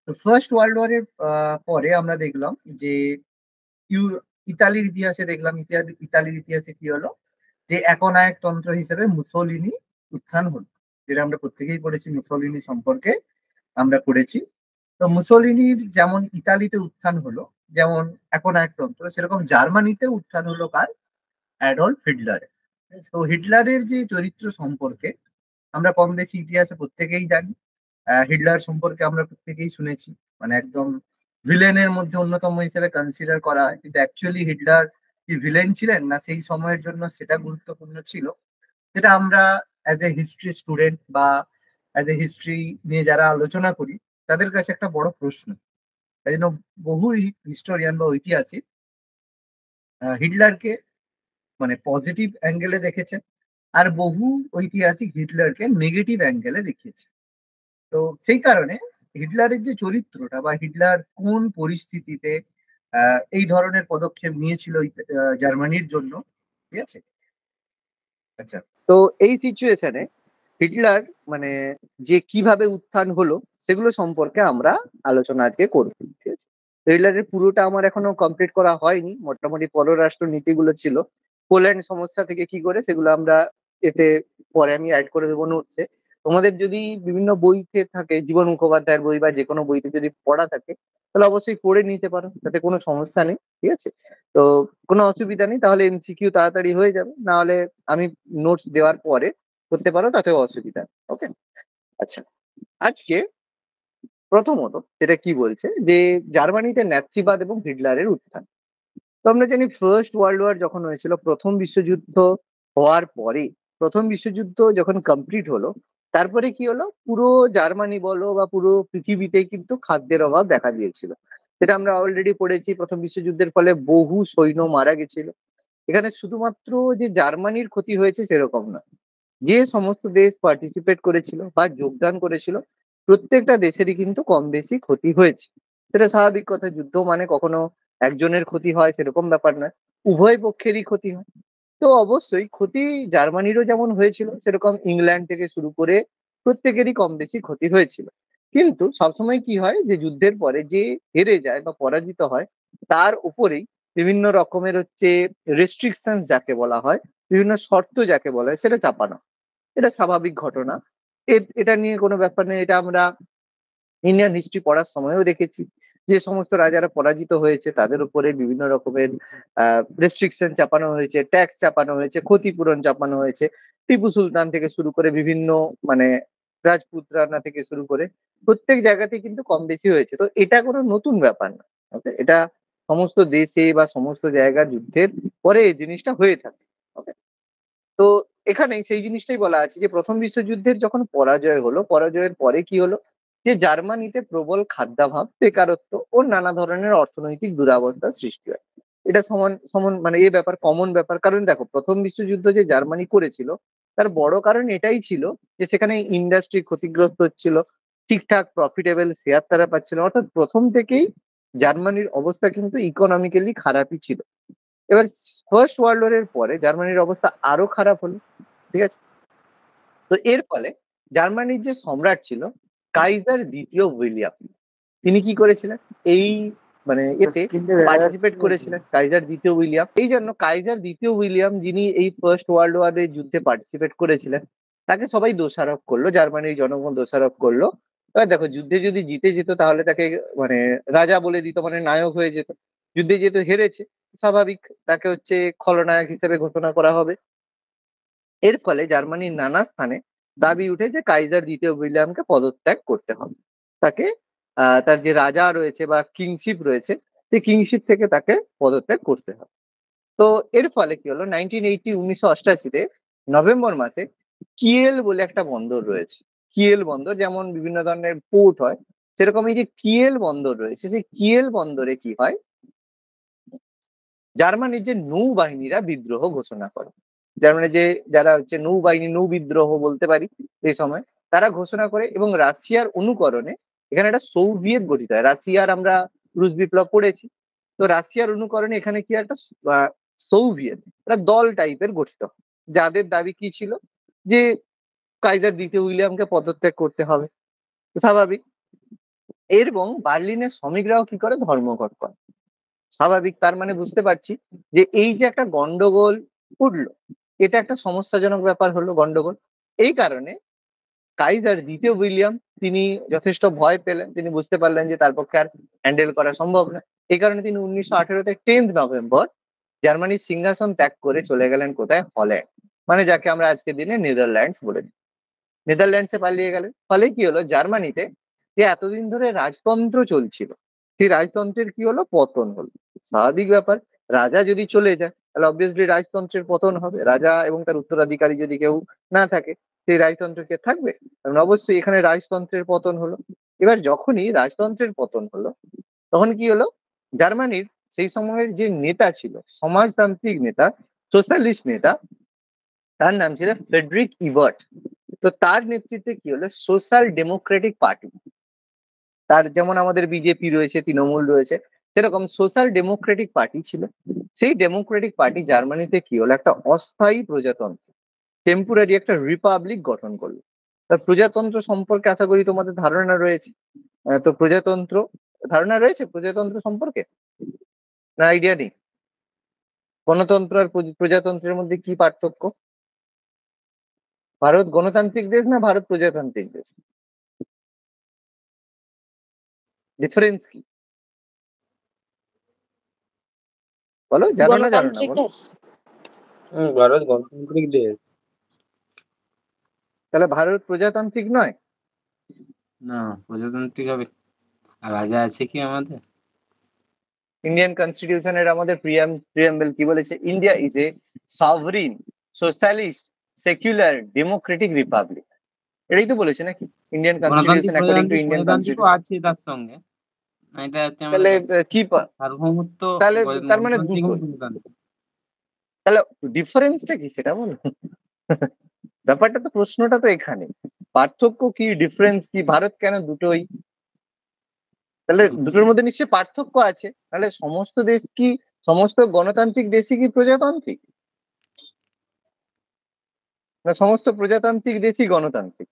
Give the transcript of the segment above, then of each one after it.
তো first world ওয়ারের পরে আমরা দেখলাম যে ইতালির ইতিহাসে দেখলাম, ইতালির ইতিহাসে কি হলো, যে একনায়কতন্ত্র হিসেবে মুসোলিনি উত্থান হলো। যেটা আমরা প্রত্যেকেই পড়েছি, মুসোলিনি সম্পর্কে আমরা পড়েছি। তো মুসোলিনির যেমন ইতালিতে উত্থান হলো, যেমন একনায়কতন্ত্র, সেরকম জার্মানিতে উত্থান হলো কার? অ্যাডলফ হিটলারের। তো হিটলারের যে চরিত্র সম্পর্কে আমরা কম বেশি ইতিহাসে প্রত্যেকেই জানি। হিটলার সম্পর্কে আমরা প্রত্যেকেই শুনেছি। মানে একদম ভিলেনের মধ্যে অন্যতম হিসেবে কনসিডার করা হয়, কিন্তু অ্যাকচুয়ালি হিটলার কি ভিলেন ছিলেন না সেই সময়ের জন্য সেটা গুরুত্বপূর্ণ ছিল, যেটা আমরা অ্যাজ এ হিস্ট্রি স্টুডেন্ট বা অ্যাজ এ হিস্ট্রি নিয়ে যারা আলোচনা করি তাদের কাছে একটা বড় প্রশ্ন। তাই জন্য বহু হিস্টোরিয়ান বা ঐতিহাসিক হিটলারকে মানে পজিটিভ অ্যাঙ্গেলে দেখেছেন, আর বহু ঐতিহাসিক হিটলারকে নেগেটিভ অ্যাঙ্গেলে দেখিয়েছে। তো সেই কারণে হিটলারের যে চরিত্রটা বা হিটলার কোন পরিস্থিতিতে এই ধরনের পদক্ষেপ নিয়েছিল জার্মানির জন্য, ঠিক আছে? আচ্ছা। তো এই সিচুয়েশনে হিটলার মানে যে কিভাবে উত্থান হলো সেগুলো সম্পর্কে আমরা আলোচনা আজকে করব, ঠিক আছে? তো হিটলারের পুরোটা আমার এখনো কমপ্লিট করা হয়নি, মোটামুটি পররাষ্ট্র নীতিগুলো ছিল, পোল্যান্ড সমস্যা থেকে কি করে সেগুলো আমরা এতে পরে আমি অ্যাড করে দেবো নোটসে। তোমাদের যদি বিভিন্ন বইতে থাকে, জীবন মুখোপাধ্যায়ের বই বা যে কোনো বইতে যদি পড়া থাকে তাহলে অবশ্যই পড়ে নিতে পারো, তাতে কোনো সমস্যা নেই, ঠিক আছে? তো কোনো অসুবিধা নেই, তাহলে এমসিকিউ তাড়াতাড়ি হয়ে যাবে, না হলে আমি নোটস দেওয়ার পরে করতে পারো, তাতেও অসুবিধা। ওকে, আচ্ছা। আজকে প্রথমত যেটা কি বলছে যে জার্মানিতে ন্যাৎসিবাদ এবং হিটলারের উত্থান। তো আমরা জানি ফার্স্ট ওয়ার্ল্ড ওয়ার যখন হয়েছিল, প্রথম বিশ্বযুদ্ধ হওয়ার পরে, প্রথম বিশ্বযুদ্ধ যখন কমপ্লিট হলো, তারপরে কি হলো, পুরো জার্মানি বলো বা পুরো পৃথিবীতে কিন্তু খাদ্যের অভাব দেখা দিয়েছিল। সেটা আমরা অলরেডি পড়েছি, প্রথম বিশ্বযুদ্ধের ফলে বহু সৈন্য মারা গেছিল। এখানে শুধুমাত্র যে জার্মানির ক্ষতি হয়েছে সেরকম না, যে সমস্ত দেশ পার্টিসিপেট করেছিল বা যোগদান করেছিল প্রত্যেকটা দেশেরই কিন্তু কম বেশি ক্ষতি হয়েছে। সেটা স্বাভাবিক কথা, যুদ্ধ মানে কখনো একজনের ক্ষতি হয় সেরকম ব্যাপার নয়, উভয় পক্ষেরই ক্ষতি হয়। তো অবশ্যই ক্ষতি জার্মানিরও যেমন হয়েছিল, সেরকম ইংল্যান্ড থেকে শুরু করে প্রত্যেকেরই কম বেশি ক্ষতি হয়েছিল। কিন্তু সবসময় কি হয় যে যুদ্ধের পরে যে হেরে যায় বা পরাজিত হয় তার উপরেই বিভিন্ন রকমের হচ্ছে রেস্ট্রিকশন যাকে বলা হয়, বিভিন্ন শর্ত যাকে বলা হয় সেটা চাপানো, এটা স্বাভাবিক ঘটনা। এটা নিয়ে কোনো ব্যাপার নেই, এটা আমরা ইন্ডিয়ান হিস্ট্রি পড়ার সময়ও দেখেছি। যে সমস্ত রাজারা পরাজিত হয়েছে তাদের উপরে বিভিন্ন রকমের রেস্ট্রিকশন চাপানো হয়েছে, ট্যাক্স চাপানো হয়েছে, ক্ষতিপূরণ চাপানো হয়েছে। টিপু সুলতান থেকে শুরু করে বিভিন্ন মানে রাজপুত রানা থেকে শুরু করে প্রত্যেক জায়গাতে কিন্তু কম বেশি হয়েছে। তো এটা কোনো নতুন ব্যাপার না, ওকে? এটা সমস্ত দেশে বা সমস্ত জায়গার যুদ্ধের পরে এই জিনিসটা হয়ে থাকে, ওকে? তো এখানে সেই জিনিসটাই বলা আছে যে প্রথম বিশ্বযুদ্ধের যখন পরাজয় হলো, পরাজয়ের পরে কি হলো, যে জার্মানিতে প্রবল খাদ্যাভাব, বেকারত্ব ও নানা ধরনের অর্থনৈতিক দুরবস্থার সৃষ্টি হয়। এটা সমান সমান মানে এই ব্যাপার কমন ব্যাপার, কারণ দেখো প্রথম বিশ্বযুদ্ধ যে জার্মানি করেছিল তার বড় কারণ এটাই ছিল যে সেখানে ইন্ডাস্ট্রি ক্ষতিগ্রস্ত হচ্ছিল, ঠিকঠাক প্রফিটেবল শেয়ার তারা পাচ্ছিল না। অর্থাৎ প্রথম থেকেই জার্মানির অবস্থা কিন্তু ইকোনমিক্যালি খারাপই ছিল। এবার ফার্স্ট ওয়ার্ল্ড ওয়ার এর পরে জার্মানির অবস্থা আরো খারাপ হলো, ঠিক আছে? তো এর ফলে জার্মানির যে সম্রাট ছিল কাইজার দ্বিতীয় উইলিয়াম, তিনি কি করেছিলেন, এই মানে এতে স্ক্রিনটা দেখা যাচ্ছে পার্টিসিপেট নাকি? করেছিলেন, কাইজার দ্বিতীয় উইলিয়াম। এই জন্য কাইজার দ্বিতীয় উইলিয়াম, যিনি এই ফার্স্ট ওয়ার্ল্ড ওয়ারের যুদ্ধে পার্টিসিপেট করেছিলেন, তাকে সবাই দোষারোপ করলো, জার্মানির জনগণ দোষারোপ করলো। এবার দেখো যুদ্ধে যদি জিতে যেত তাহলে তাকে মানে রাজা বলে দিত, মানে নায়ক হয়ে যেত। যুদ্ধে যেহেতু হেরেছে, স্বাভাবিক তাকে হচ্ছে খলনায়ক হিসেবে ঘোষণা করা হবে। এর ফলে জার্মানির নানা স্থানে দাবি উঠে যে কাইজার দ্বিতীয় উইলিয়ামকে পদত্যাগ করতে হবে, তাকে তার যে রাজা রয়েছে বা কিংশিপ রয়েছে সেই কিংশিপ থেকে তাকে পদত্যাগ করতে হবে। তো এর ফলে কি হলো, 1988 নভেম্বর মাসে কিয়েল বলে একটা বন্দর রয়েছে। কিয়েল বন্দর যেমন বিভিন্ন ধরনের পোর্ট হয়, সেরকম এই যে কিয়েল বন্দর রয়েছে, সেই কিয়েল বন্দরে কি হয়, জার্মানির যে নৌবাহিনীরা বিদ্রোহ ঘোষণা করে। জার্মানির যে যারা হচ্ছে নৌবাহিনী, নৌ বিদ্রোহ বলতে পারি এই সময়, তারা ঘোষণা করে এবং রাশিয়ার অনুকরণে এখানে একটা সোভিয়েত গঠিত হয়। রাশিয়ার আমরা রুশ বিপ্লব পড়েছি, তো রাশিয়ার অনুকরণে এখানে কি একটা সোভিয়েত একটা দল টাইপের গঠিত হয়, যাদের দাবি কি ছিল যে কাইজার দ্বিতীয় উইলিয়ামকে পদত্যাগ করতে হবে। স্বাভাবিক, এবং বার্লিনের শ্রমিকরাও কি করে, ধর্মঘট করে। স্বাভাবিক, তার মানে বুঝতে পারছি যে এই যে একটা গন্ডগোল উঠলো, এটা একটা সমস্যাজনক ব্যাপার হলো, গন্ডগোল। এই কারণে কাইজার দ্বিতীয় উইলিয়াম তিনি যথেষ্ট ভয় পেলেন, তিনি বুঝতে পারলেন যে তার পক্ষে আর হ্যান্ডেল করা সম্ভব না। এই কারণে তিনি 1918-তে 10 নভেম্বর জার্মানির সিংহাসন ত্যাগ করে চলে গেলেন কোথায়, হল্যান্ড, মানে যাকে আমরা আজকের দিনে নেদারল্যান্ডস বলে দিই। নেদারল্যান্ডসে পালিয়ে গেলেন। ফলে কি হলো, জার্মানিতে যে এতদিন ধরে রাজতন্ত্র চলছিল, সেই রাজতন্ত্রের কি হলো, পতন হলো। স্বাভাবিক ব্যাপার, রাজা যদি চলে যায় তাহলে অবভিয়াসলি রাজতন্ত্রের পতন হবে। রাজা এবং তার উত্তরাধিকারী যদি কেউ না থাকে, সেই রাজতন্ত্র কে থাকবে? কারণ অবশ্যই এখানে রাজতন্ত্রের পতন হলো। এবার যখনই রাজতন্ত্রের পতন হলো, তখন কি হলো, জার্মানির সেই সময়ের যে নেতা ছিল, সমাজতান্ত্রিক নেতা, সোশ্যালিস্ট নেতা, তার নাম ছিল ফ্রেডরিক ইবার্ট। তো তার নেতৃত্বে কি হলো, সোশ্যাল ডেমোক্রেটিক পার্টি, তার যেমন আমাদের বিজেপি রয়েছে, তৃণমূল রয়েছে, সেরকম সোশ্যাল ডেমোক্রেটিক পার্টি ছিল। সেই ডেমোক্রেটিক পার্টি জার্মানিতে কি হলো, একটা অস্থায়ী প্রজাতন্ত্র, টেম্পোরারি একটা রিপাবলিক গঠন করলো। তা প্রজাতন্ত্র সম্পর্কে আশা করি তোমাদের ধারণা রয়েছে। তো প্রজাতন্ত্র, ধারণা রয়েছে প্রজাতন্ত্র সম্পর্কে, না আইডিয়া নেই? গণতন্ত্র আর প্রজাতন্ত্রের মধ্যে কি পার্থক্য? ভারত গণতান্ত্রিক দেশ না ভারত প্রজাতান্ত্রিক দেশ? ডিফারেন্স কি বলো, জানো না জানো না গণতান্ত্রিক বলো। দেশ। ভারত গণতান্ত্রিক দেশ। তাহলে ভারত প্রজাতান্ত্রিক নয়? না, প্রজাতান্ত্রিক হবে? রাজা আছে কি আমাদের? ইন্ডিয়ান কনস্টিটিউশনের আমাদের প্রিয়াম্বল কি বলেছে? India is a sovereign socialist secular democratic republic. এটাই তো বলেছে নাকি ইন্ডিয়ান গণতান্ত্রিক কনস্টিটিউশন, অ্যাকর্ডিং টু প্রজাতান্ত্রিক ইন্ডিয়ান প্রজাতান্ত্রিকও কনস্টিটিউশন। আছে তার সঙ্গে। না, এটা হচ্ছে তাহলে আমাদের কি সার্বভৌমত্ব। তাহলে তার মানে গণতান্ত্রিক দুটো, এবং প্রজাতান্ত্রিক। তাহলে ডিফারেন্সটা কি সেটা বলো। ব্যাপারটা তো, প্রশ্নটা তো এখানে, পার্থক্য কি, ডিফারেন্স কি, ভারত কেন দুটোই? তাহলে দুটোর মধ্যে নিশ্চয়ই পার্থক্য আছে। তাহলে সমস্ত দেশ কি, সমস্ত গণতান্ত্রিক দেশই কি প্রজাতান্ত্রিক, না সমস্ত প্রজাতান্ত্রিক দেশই গণতান্ত্রিক?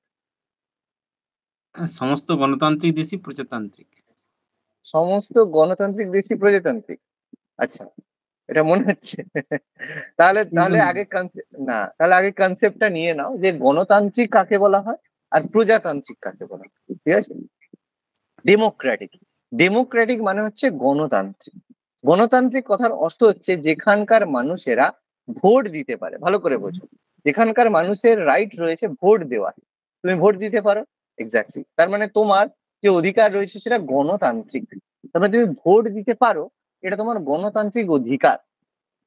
সমস্ত গণতান্ত্রিক দেশই প্রজাতান্ত্রিক। সমস্ত গণতান্ত্রিক দেশই প্রজাতান্ত্রিক, আচ্ছা, এটা মনে হচ্ছে। তাহলে তাহলে আগে না, তাহলে আগে কনসেপ্টটা নিয়ে নাও যে গণতান্ত্রিক কাকে বলা হয় আর প্রজাতান্ত্রিক কাকে বলা হয়। ঠিক আছে? ডেমোক্রেটিক, ডেমোক্রেটিক মানে হচ্ছে গণতান্ত্রিক। গণতান্ত্রিক কথার অর্থ হচ্ছে যেখানকার মানুষেরা ভোট দিতে পারে। ভালো করে বোঝো, যেখানকার মানুষের রাইট রয়েছে ভোট দেওয়ার, তুমি ভোট দিতে পারো। এক্স্যাক্টলি, তার মানে তোমার যে অধিকার রয়েছে সেটা গণতান্ত্রিক। তার মানে তুমি ভোট দিতে পারো, এটা তোমার গণতান্ত্রিক অধিকার।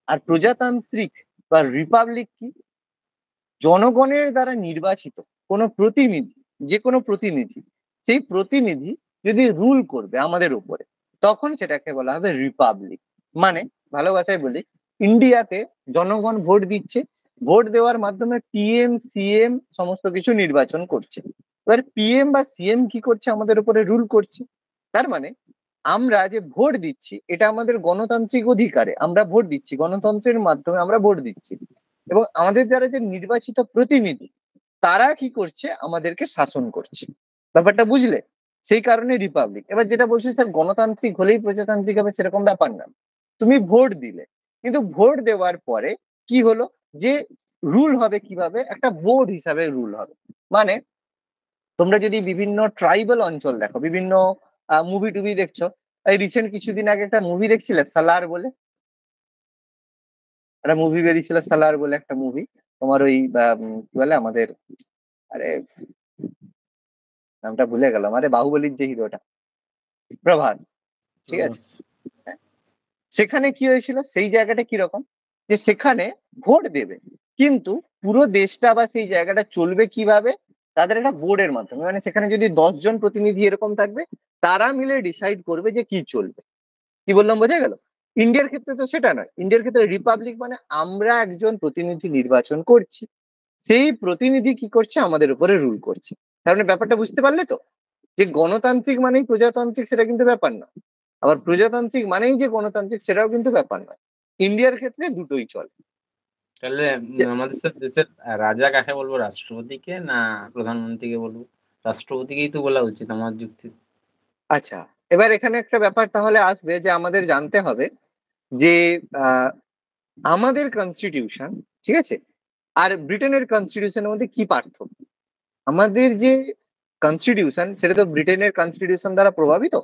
আর প্রজাতান্ত্রিক বা রিপাবলিক কি, জনগণের দ্বারা নির্বাচিত কোনো প্রতিনিধি, যে কোনো প্রতিনিধি, সেই প্রতিনিধি যদি রুল করবে আমাদের উপরে, তখন সেটাকে বলা হবে রিপাবলিক। মানে ভালো ভাষায় বলি, ইন্ডিয়াতে জনগণ ভোট দিচ্ছে, ভোট দেওয়ার মাধ্যমে পিএম সিএম সমস্ত কিছু নির্বাচন করছে। এবার পিএম বা সিএম কি করছে, আমাদের উপরে রুল করছে। তার মানে আমরা যে ভোট দিচ্ছি এটা আমাদের গণতান্ত্রিক অধিকারে আমরা ভোট দিচ্ছি, গণতন্ত্রের মাধ্যমে আমরা ভোট দিচ্ছি। এবং আমাদের দ্বারা যে নির্বাচিত প্রতিনিধি, তারা কি করছে, আমাদেরকে শাসন করছে। ব্যাপারটা বুঝলে? সেই কারণে রিপাবলিক। এবার যেটা বলছি স্যার গণতান্ত্রিক হলেই প্রজাতান্ত্রিক হবে, সেরকম ব্যাপার না। তুমি ভোট দিলে, কিন্তু ভোট দেওয়ার পরে কি হলো, যে রুল হবে কিভাবে, একটা বোর্ড হিসাবে রুল হবে। মানে তোমরা যদি বিভিন্ন ট্রাইবাল অঞ্চল দেখো, বিভিন্ন মুভি টুভি দেখছো, এই রিসেন্ট কিছুদিন আগে একটা মুভি দেখছিলে সালার বলে, একটা মুভি বেরিয়েছিল সালার বলে, একটা মুভি তোমার ওই কি বলে আমাদের, আরে নামটা ভুলে গেলাম, আরে বাহুবলীর যে হিরোটা, প্রভাস। ঠিক আছে? সেখানে কি হয়েছিল, সেই জায়গাটা কিরকম, যে সেখানে ভোট দেবে, কিন্তু পুরো দেশটা বা সেই জায়গাটা চলবে কিভাবে, তাদের একটা বোর্ডের মাধ্যমে। মানে সেখানে যদি 10 জন প্রতিনিধি এরকম থাকবে, তারা মিলে ডিসাইড করবে যে কি চলবে। কি বললাম, বোঝা গেল? ইন্ডিয়ার ক্ষেত্রে তো সেটা নয়। ইন্ডিয়ার ক্ষেত্রে রিপাবলিক মানে আমরা একজন প্রতিনিধি নির্বাচন করছি, সেই প্রতিনিধি কি করছে, আমাদের উপরে রুল করছে। তার মানে ব্যাপারটা বুঝতে পারলে তো, যে গণতান্ত্রিক মানেই প্রজাতান্ত্রিক সেটা কিন্তু ব্যাপার না, আবার প্রজাতান্ত্রিক মানেই যে গণতান্ত্রিক সেটাও কিন্তু ব্যাপার নয়। ইন্ডিয়ার ক্ষেত্রে দুটোই চলে। তাহলে আমাদের দেশের রাজা কাকে বলবো, রাষ্ট্রপতিকে না প্রধানমন্ত্রীকে বলবো? রাষ্ট্রপতিকেই তো বলা উচিত আমার যুক্তি। আচ্ছা, এবার এখানে একটা ব্যাপার তাহলে আসবে যে আমাদের জানতে হবে যে আমাদের কনস্টিটিউশন, ঠিক আছে, আর ব্রিটেনের কনস্টিটিউশনের মধ্যে কি পার্থক্য। আমাদের যে কনস্টিটিউশন সেটা তো ব্রিটেনের কনস্টিটিউশন দ্বারা প্রভাবিত,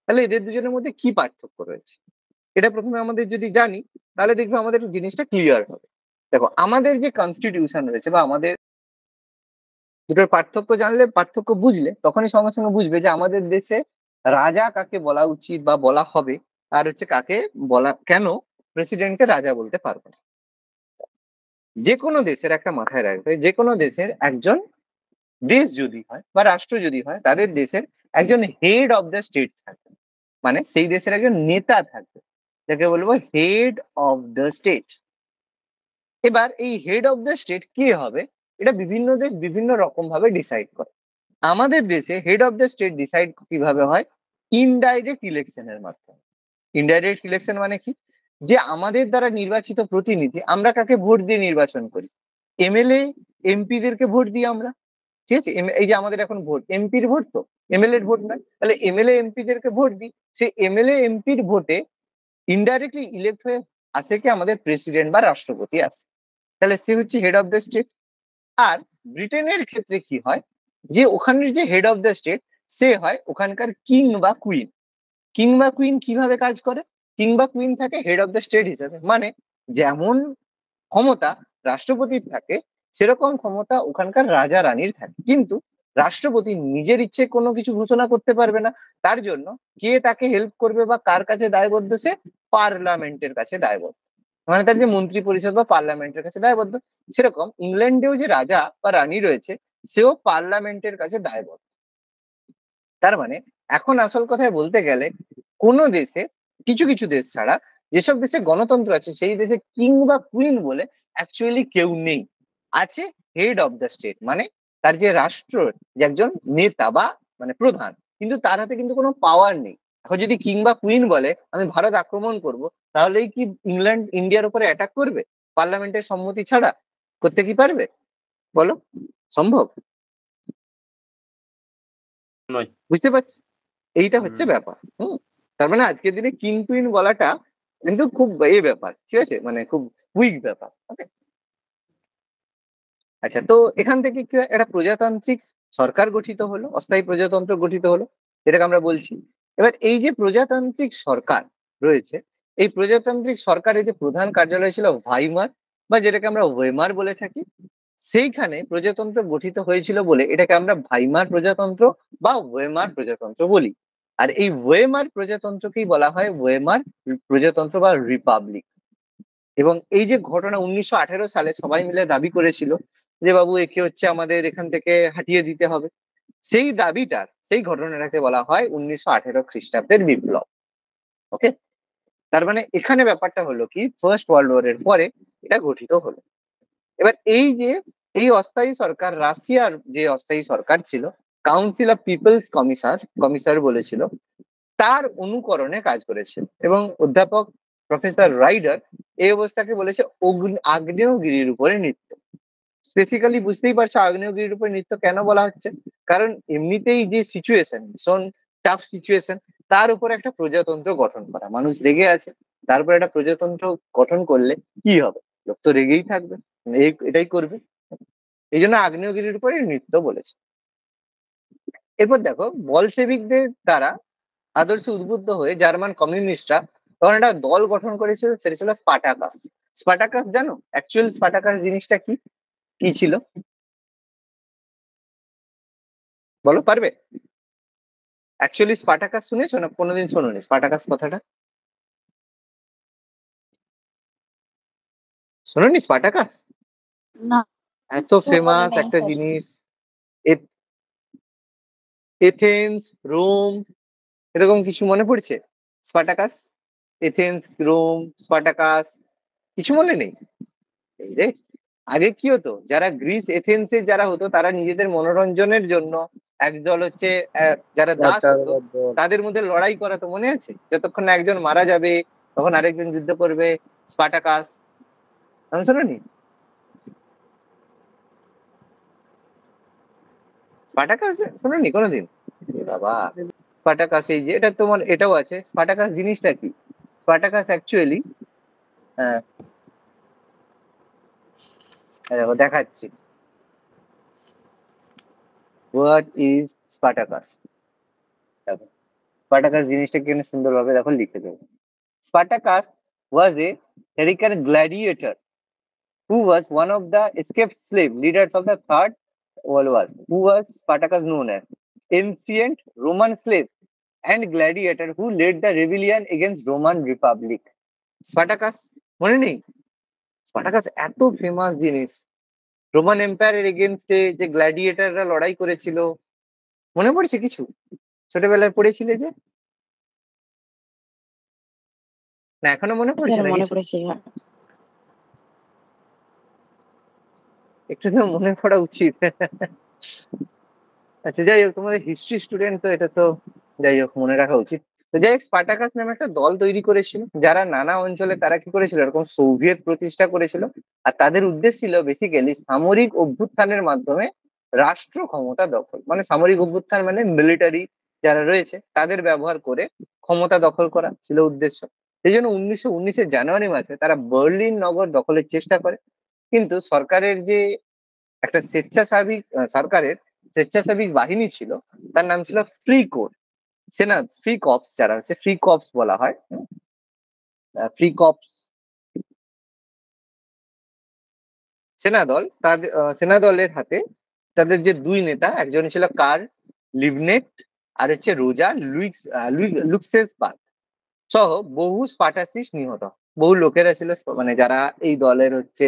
তাহলে এদের দুজনের মধ্যে কি পার্থক্য রয়েছে এটা প্রথমে আমাদের যদি জানি তাহলে দেখবো আমাদের জিনিসটা ক্লিয়ার হবে। দেখো, আমাদের যে কনস্টিটিউশন রয়েছে বা আমাদের দুটোর পার্থক্য জানলে, পার্থক্য বুঝলে তখনই সঙ্গে সঙ্গে বুঝবে যে আমাদের দেশে রাজা কাকে বলা উচিত বা বলা হবে, আর হচ্ছে কাকে বলা, কেন প্রেসিডেন্টকে রাজা বলতে পারবো না। যে কোনো দেশের একটা মাথায় রাখবে, যে কোনো দেশের একজন দেশ যদি হয় বা রাষ্ট্র যদি হয়, তাদের দেশের একজন হেড অফ দ্য স্টেট থাকবে, মানে সেই দেশের একজন নেতা থাকবে, যাকে বলবো হেড অফ দ্য স্টেট। এবার এই হেড অফ দ্য স্টেট কে হবে এটা বিভিন্ন দেশ বিভিন্ন রকম ভাবে ডিসাইড করে। আমাদের দেশে head of the state decide কিভাবে হয়, ইনডাইরেক্ট ইলেকশনের মাধ্যমে। ইনডাইরেক্ট ইলেকশন মানে কি, যে আমাদের দ্বারা নির্বাচিত প্রতিনিধি আমরা কাকে ভোট দিয়ে নির্বাচন করি, এমএলএ এমপিদেরকে ভোট দিই আমরা, ঠিক আছে। এই যে আমাদের এখন ভোট এমপির ভোট, তো এমএলএ ভোট নয়, তাহলে এমএলএ এমপিদেরকে ভোট দিই, সেই এমএলএ এমপির ভোটে ইনডাইরেক্টলি ইলেক্ট হয়ে আসে কি আমাদের প্রেসিডেন্ট বা রাষ্ট্রপতি আসে, তাহলে সে হচ্ছে হেড অফ দ্য স্টেট। আর ব্রিটেনের ক্ষেত্রে কি হয়, যে ওখানের যে হেড অফ দ্য স্টেট সে হয় ওখানকার কিং বা কুইন। কিং বা কুইন কিভাবে কাজ করে, কিং বা কুইন থাকে হেড অফ দ্য স্টেট হিসেবে, মানে যেমন ক্ষমতা রাষ্ট্রপতির থাকে সেরকম ক্ষমতা ওখানকার রাজা রানীর থাকে, কিন্তু রাষ্ট্রপতি নিজের ইচ্ছে কোনো কিছু ঘোষণা করতে পারবে না। তার জন্য কে তাকে হেল্প করবে বা কার কাছে দায়বদ্ধ, সে পার্লামেন্টের কাছে দায়বদ্ধ, মানে তার যে মন্ত্রী পরিষদ বা পার্লামেন্টের কাছে দায়বদ্ধ। সেরকম ইংল্যান্ডেও যে রাজা বা রানী রয়েছে সেও পার্লামেন্টের কাছে দায়বদ্ধ। তার মানে এখন আসল কথায় বলতে গেলে কোন দেশে, কিছু কিছু দেশ ছাড়া, যেসব দেশে গণতন্ত্র আছে সেই দেশে কিং বা কুইন বলে অ্যাকচুয়ালি কেউ নেই। আছে হেড অফ দ্য স্টেট, মানে তার যে রাষ্ট্র, যে একজন নেতা বা মানে প্রধান, কিন্তু তার হাতে কিন্তু কোনো পাওয়ার নেই। এখন যদি কিং বা কুইন বলে আমি ভারত আক্রমণ করব, তাহলেই কি ইংল্যান্ড ইন্ডিয়ার উপরে অ্যাটাক করবে পার্লামেন্টের সম্মতি ছাড়া? করতে কি পারবে বলো, সম্ভব? নয়। বুঝতে পারছি, এইটা হচ্ছে হুম। ব্যাপার। তার মানে আজকের দিনে কিং কুইন বলাটা কিন্তু খুব ব্যাপার, ঠিক আছে, মানে খুব উইক ব্যাপার। ওকে, আচ্ছা, তো এখান থেকে কি হয়, একটা প্রজাতান্ত্রিক সরকার গঠিত হলো, অস্থায়ী প্রজাতন্ত্র গঠিত হলো, যেটাকে আমরা বলছি। এবার এই যে প্রজাতান্ত্রিক সরকার রয়েছে, এই প্রজাতান্ত্রিক সরকারের যে প্রধান কার্যালয় ছিল ভাইমার, বা যেটাকে আমরা ওয়েমার বলে থাকি, সেইখানে প্রজাতন্ত্র গঠিত হয়েছিল বলে এটাকে আমরা ভাইমার প্রজাতন্ত্র বা ওয়েমার প্রজাতন্ত্র বলি। আর এই ওয়েমার প্রজাতন্ত্রকেই বলা হয় ওয়েমার প্রজাতন্ত্র বা রিপাবলিক। এবং এই যে ঘটনা 1918 সালে সবাই মিলে দাবি করেছিল যে বাবু একে হচ্ছে আমাদের এখান থেকে হাটিয়ে দিতে হবে, সেই দাবিটার, সেই ঘটনাটাকে বলা হয় 1918 খ্রিস্টাব্দের বিপ্লব। ওকে, তার মানে এখানে ব্যাপারটা হলো কি, ফার্স্ট ওয়ার্ল্ড ওয়ারের পরে এটা গঠিত হলো। এবার এই যে এই অস্থায়ী সরকার, রাশিয়ার যে অস্থায়ী সরকার ছিল, council of people's commissioner commissioner বলেছিল, তার অনুকরণে কাজ করেছিল। এবং অধ্যাপক প্রফেসর রাইডার এই অবস্থাকে বলেছে আগ্নেয়গিরির উপরে নৃত্য। স্পেসিক্যালি বুঝতেই পারছো আগ্নেয়গিরির উপরে নৃত্য কেন বলা হচ্ছে, কারণ এমনিতেই যে সিচুয়েশন ভীষণ টাফ সিচুয়েশন, তার উপর একটা প্রজাতন্ত্র গঠন করা, মানুষ রেগে আছে, তারপর একটা প্রজাতন্ত্র গঠন করলে কি হবে, লোক তো রেগেই থাকবে, এটাই করবে। এই জন্য আগ্নেয়গিরির উপরে নৃত্য বলেছে। এরপর দেখো, বলশেভিকদের দ্বারা আদর্শে উদ্বুদ্ধ হয়ে জার্মান কমিউনিস্টরা তখন একটা দল গঠন করেছিল, সেটা ছিল স্পার্টাকাস। স্পার্টাকাস জানো অ্যাকচুয়াল স্পার্টাকাস জিনিসটা কি, কি ছিল বলো, পারবে? অ্যাকচুয়ালি স্পার্টাকাস শুনেছো না কোনোদিন শোনোনি স্পার্টাকাস কথাটা? শোনোনি স্পার্টাকাস? না, এত মনে ফেমাস নেই একটা স্যার। জিনিস। এথেন্স, রোম, এরকম কিছু মনে পড়ছে? স্পার্টাকাস, এথেন্স, রোম, স্পার্টাকাস, কিছু মনে নেই? এই রে, আগে কি হতো, যারা গ্রিস এথেন্সে যারা হতো তারা নিজেদের মনোরঞ্জনের জন্য একদল হচ্ছে যারা দাস হতো তাদের মধ্যে লড়াই করাতো, মনে আছে? যতক্ষণ না একজন মারা যাবে তখন আরেকজন যুদ্ধ করবে, স্পার্টাকাস। আমি শোনোনি স্পার্টাকাস? শোনোনি কোনোদিন? এ বাবা, স্পার্টাকাস, এই যে এটা তোমার এটাও আছে। স্পার্টাকাস জিনিসটা কি? স্পার্টাকাস অ্যাকচুয়ালি দেখো দেখাচ্ছি। What is Spartacus? দেখো স্পার্টাকাস জিনিসটা কি সুন্দরভাবে দেখো লিখে দেবো। Spartacus was a Hyrcan gladiator who was one of the escaped slave leaders of the Third World War, who was Spartacus known as ancient Roman slave and gladiator who led the rebellion against Roman Republic. Spartacus মনে নেই? Spartacus এত famous জিনিস, Roman এম্পায়ারের এগেনস্টে যে গ্ল্যাডিয়েটাররা লড়াই করেছিল, মনে পড়ছে কিছু? ছোটবেলায় পড়েছিলে যে? না এখনো মনে পড়ছে স্যার না মনে কিছু? পড়েছে। একটু তো মনে পড়া উচিত। আচ্ছা যাই হোক, তোমাদের হিস্ট্রি স্টুডেন্ট তো, এটা তো যাই হোক মনে রাখা উচিত। তো যাই হোক, স্পার্টাকাস নামে একটা দল তৈরি করেছিল, যারা নানা অঞ্চলে তারা কি করেছিল, এরকম সোভিয়েত প্রতিষ্ঠা করেছিল। আর তাদের উদ্দেশ্য ছিল বেসিক্যালি সামরিক অভ্যুত্থানের মাধ্যমে রাষ্ট্র ক্ষমতা দখল, মানে সামরিক অভ্যুত্থান মানে মিলিটারি যারা রয়েছে তাদের ব্যবহার করে ক্ষমতা দখল করা ছিল উদ্দেশ্য। সেই জন্য 1919-এর জানুয়ারি মাসে তারা বার্লিন নগর দখলের চেষ্টা করে। কিন্তু সরকারের যে একটা সরকারের স্বেচ্ছাসেবী বাহিনী ছিল, তার নাম ছিল ফ্রি কোর সেনা, ফ্রি কপস, যারা হচ্ছে ফ্রি কপস বলা হয়, ফ্রি কপস সেনাদল। তাদের সেনাদলের হাতে তাদের যে দুই নেতা, একজন ছিল কার্ল লিবনেট আর হচ্ছে রোজা লুক্সেসবার্গ সহ বহু স্পার্টাসিস্ট নিহত। বহু লোকেরা ছিল মানে যারা এই দলের হচ্ছে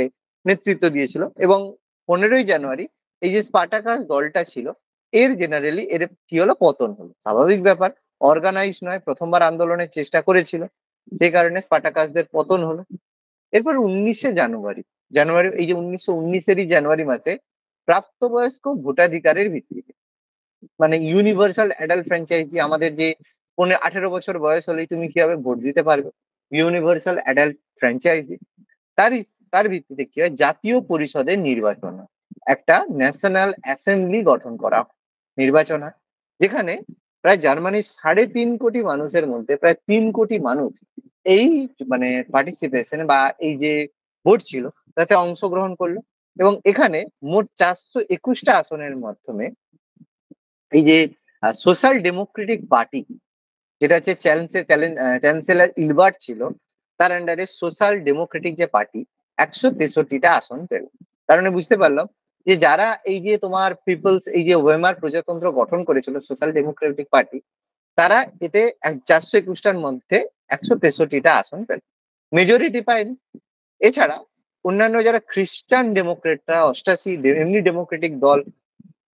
নেতৃত্ব দিয়েছিল। এবং 15ই জানুয়ারি এই যে স্পার্টাকাস দলটা ছিল, এর জেনারেলি এর কি হলো, পতন হলো। স্বাভাবিক ব্যাপার, অর্গানাইজ নয়, প্রথমবার আন্দোলনের চেষ্টা করেছিল, সেই কারণে স্পার্টাকাসদের পতন হলো। এরপর 19শে জানুয়ারি এই যে 1919-এরই জানুয়ারি মাসে প্রাপ্তবয়স্ক ভোটাধিকারের ভিত্তিতে, মানে ইউনিভার্সাল অ্যাডাল্ট ফ্র্যাঞ্চাইজি, আমাদের যে 18 বছর বয়স হলেই তুমি কিভাবে ভোট দিতে পারবে, ইউনিভার্সাল অ্যাডাল্ট ফ্র্যাঞ্চাইজি, তার ভিত্তিতে কি হয়, জাতীয় পরিষদের নির্বাচন হয়। একটা ন্যাশনাল অ্যাসেম্বলি গঠন করা নির্বাচন হয়, যেখানে প্রায় জার্মানির 3.5 কোটি মানুষের মধ্যে প্রায় 3 কোটি মানুষ এই মানে পার্টিসিপেশন বা এই যে ভোট ছিল তাতে অংশগ্রহণ করলো। এবং এখানে মোট 421টা আসনের মাধ্যমে এই যে সোশ্যাল ডেমোক্রেটিক পার্টি, যেটা হচ্ছে চ্যান্সেলর ইলবার্ট ছিল, তার আন্ডারে সোশ্যাল ডেমোক্রেটিক যে পার্টি 163টা আসন পেল। তার মানে বুঝতে পারলাম যে যারা এই যে তোমার পিপলস এই যে ওয়েমার প্রজাতন্ত্র গঠন করেছিল সোশ্যাল ডেমোক্রেটিক পার্টি, তারা এতে 421টার মধ্যে 163টা আসন পেল, মেজরিটি পায়নি। এছাড়া অন্যান্য যারা খ্রিস্টান ডেমোক্রেটরা 88, এমনি ডেমোক্রেটিক দল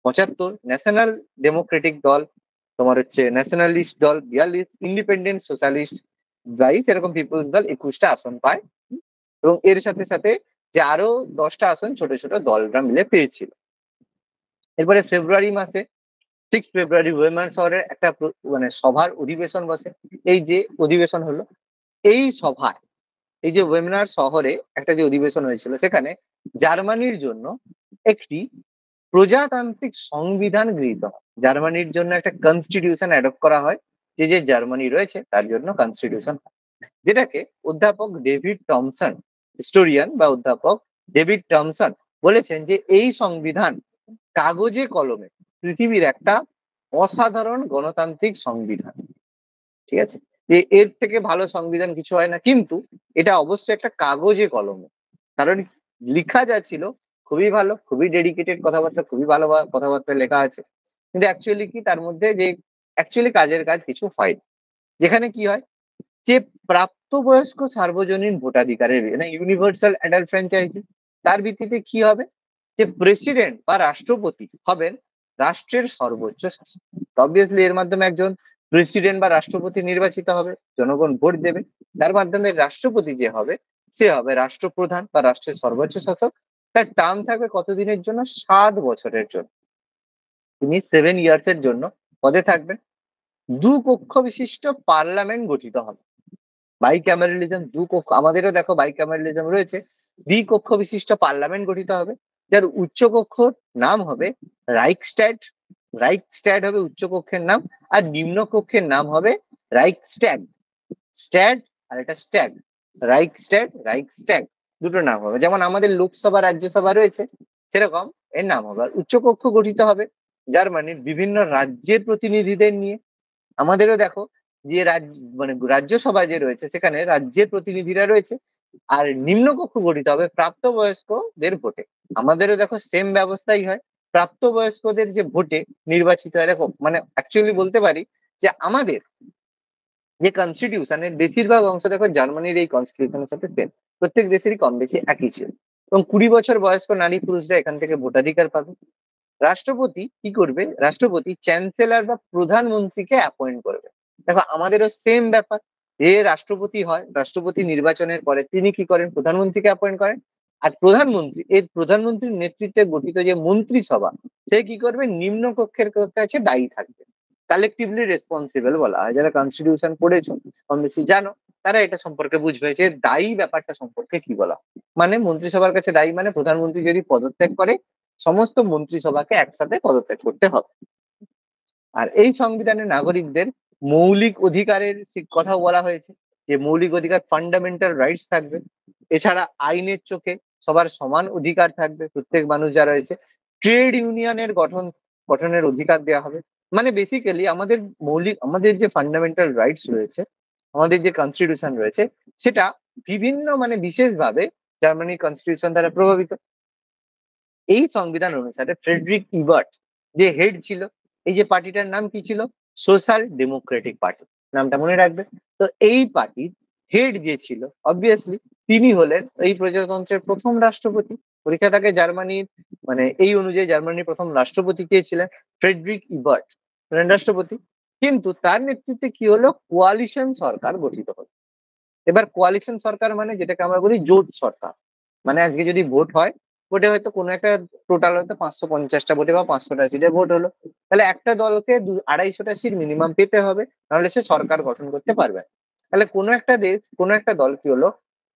75, ন্যাশনাল ডেমোক্রেটিক দল তোমার হচ্ছে ন্যাশনালিস্ট দল 42, ইন্ডিপেন্ডেন্ট সোশ্যালিস্ট 22, এরকম পিপলস দল 21টা আসন পায়। এবং এর সাথে সাথে যে আরো 10টা আসন ছোট ছোট দলরা মিলে পেয়েছিল। এরপরে ফেব্রুয়ারি মাসে 6 ফেব্রুয়ারি ওয়েমার শহরের একটা মানে সভার অধিবেশন বসে। এই যে অধিবেশন হলো, এই সভায় এই যে ওয়েমার শহরে একটা যে অধিবেশন হয়েছিল, সেখানে জার্মানির জন্য একটি প্রজাতান্ত্রিক সংবিধান গৃহীত হয়। জার্মানির জন্য একটা কনস্টিটিউশন অ্যাডপ্ট করা হয়, যে জার্মানি রয়েছে তার জন্য কনস্টিটিউশন, যেটাকে অধ্যাপক ডেভিড টমসন, হিস্টোরিয়ান বা অধ্যাপক ডেভিড টমসন বলেছেন যে এই সংবিধান কাগজে কলমে পৃথিবীর একটা অসাধারণ গণতান্ত্রিক সংবিধান। ঠিক আছে, যে এর থেকে ভালো সংবিধান কিছু হয় না, কিন্তু এটা অবশ্যই একটা কাগজে কলমে। কারণ লিখা যা ছিল খুবই ভালো, খুবই ডেডিকেটেড কথাবার্তা, খুবই ভালো কথাবার্তা লেখা আছে, কিন্তু অ্যাকচুয়ালি কি তার মধ্যে যে অ্যাকচুয়ালি কাজের কাজ কিছু হয়। যেখানে কি হয়, যে প্রাপ্তবয়স্ক সার্বজনীন ভোটাধিকারের মানে ইউনিভার্সাল অ্যাডাল্ট ফ্র্যাঞ্চাইজি, তার ভিত্তিতে কি হবে, যে প্রেসিডেন্ট বা রাষ্ট্রপতি হবেন রাষ্ট্রের সর্বোচ্চ শাসক। অবভিয়াসলি এর মাধ্যমে একজন প্রেসিডেন্ট বা রাষ্ট্রপতি নির্বাচিত হবে, জনগণ ভোট দেবে, তার মাধ্যমে রাষ্ট্রপতি যে হবে সে হবে রাষ্ট্রপ্রধান বা রাষ্ট্রের সর্বোচ্চ শাসক। তার টার্ম থাকবে কতদিনের জন্য, 7 বছরের জন্য। তিনি 7 ইয়ার্স জন্য পদে থাকবেন। 2 কক্ষ বিশিষ্ট পার্লামেন্ট গঠিত হবে। বাইক্যামেরালিজম, 2 কক্ষ, আমাদেরও দেখো বাইক্যামেরালিজম রয়েছে। 2 কক্ষ বিশিষ্ট পার্লামেন্ট গঠিত হবে, যার উচ্চ কক্ষর নাম হবে রাইকস্ট্যাড। রাইকস্ট্যাড হবে উচ্চ কক্ষের নাম, আর নিম্নকক্ষের নাম হবে রাইকস্ট্যাগ। স্ট্যাড আর এটা স্ট্যাগ, রাইকস্ট্যাগ দুটো নাম হবে। যেমন আমাদের লোকসভা রাজ্যসভা রয়েছে সেরকম এর নাম হবে। আর উচ্চকক্ষ গঠিত হবে জার্মানির বিভিন্ন রাজ্যের প্রতিনিধিদের নিয়ে। আমাদেরও দেখো যে মানে রাজ্যসভা যে রয়েছে সেখানে রাজ্যের প্রতিনিধিরা রয়েছে। আর নিম্নকক্ষ গঠিত হবে প্রাপ্তবয়স্কদের ভোটে। আমাদেরও দেখো সেম ব্যবস্থাই হয়, প্রাপ্তবয়স্কদের যে ভোটে নির্বাচিত হয়। দেখো মানে অ্যাকচুয়ালি বলতে পারি যে আমাদের যে কনস্টিটিউশনের বেশিরভাগ অংশ দেখো জার্মানির এই কনস্টিটিউশনের সাথে সেম, প্রত্যেক দেশেরই কম বেশি একই ছিল। এবং 20 বছর বয়স্ক নারী পুরুষরা এখান থেকে ভোটাধিকার পাবে। রাষ্ট্রপতি কি করবে? রাষ্ট্রপতি চ্যান্সেলর বা প্রধানমন্ত্রীকে অ্যাপয়েন্ট করবে। দেখো আমাদেরও সেম ব্যাপার, যে রাষ্ট্রপতি হয়, রাষ্ট্রপতি নির্বাচনের পরে তিনি কি করেন? প্রধানমন্ত্রীকে অ্যাপয়েন্ট করেন। আর প্রধানমন্ত্রীর নেতৃত্বে গঠিত যে মন্ত্রিসভা, সে কি করবে? নিম্ন কক্ষের কাছে দায়ী থাকবে। কালেকটিভলি রেসপন্সিবল বলা হয়। যারা কনস্টিটিউশন পড়েছো কম বেশি জানো, তারা এটা সম্পর্কে বুঝবে যে দায়ী ব্যাপারটা সম্পর্কে কি বলা হয়। মানে মন্ত্রিসভার কাছে দায়ী মানে প্রধানমন্ত্রী যদি পদত্যাগ করে সমস্ত মন্ত্রিসভাকে একসাথে পদত্যাগ করতে হবে। আর এই সংবিধানে নাগরিকদের মৌলিক অধিকারের কথা বলা হয়েছে, যে মৌলিক অধিকার ফান্ডামেন্টাল রাইটস থাকবে। এছাড়া আইনের চোখে সবার সমান অধিকার থাকবে, প্রত্যেক মানুষ যা রয়েছে। ট্রেড ইউনিয়নের গঠনের অধিকার দেওয়া হবে। মানে বেসিক্যালি আমাদের যে ফান্ডামেন্টাল রাইটস রয়েছে, আমাদের যে কনস্টিটিউশন রয়েছে, সেটা বিভিন্ন মানে বিশেষভাবে জার্মানির কনস্টিটিউশন দ্বারা প্রভাবিত। এই সংবিধান অনুসারে ফ্রেডরিক ইবার্ট যে হেড ছিল, এই যে পার্টিটার নাম কি ছিল? সোশ্যাল ডেমোক্রেটিক পার্টি, নামটা মনে রাখবে। তো এই পার্টির হেড যে ছিল অবভিয়াসলি তিনি হলেন এই প্রজাতন্ত্রের প্রথম রাষ্ট্রপতি। পরীক্ষা থাকে জার্মানির, মানে এই অনুযায়ী জার্মানির প্রথম রাষ্ট্রপতি কে ছিলেন? ফ্রেডরিক ইবার্ট হলেন রাষ্ট্রপতি। কিন্তু তার নেতৃত্বে কি হলো? কোয়ালিশন সরকার গঠিত হলো। এবার কোয়ালিশন সরকার মানে যেটাকে আমরা বলি জোট সরকার। মানে আজকে যদি ভোট হয়, ভোটে হয়তো কোনো একটা টোটাল হয়তো 550টা ভোটে বা 500টা সিটে ভোট হলো, তাহলে একটা দলকে 250-250টা সিট মিনিমাম পেতে হবে, নাহলে সে সরকার গঠন করতে পারবে না। তাহলে কোনো একটা দেশ, কোনো একটা দল কি হলো,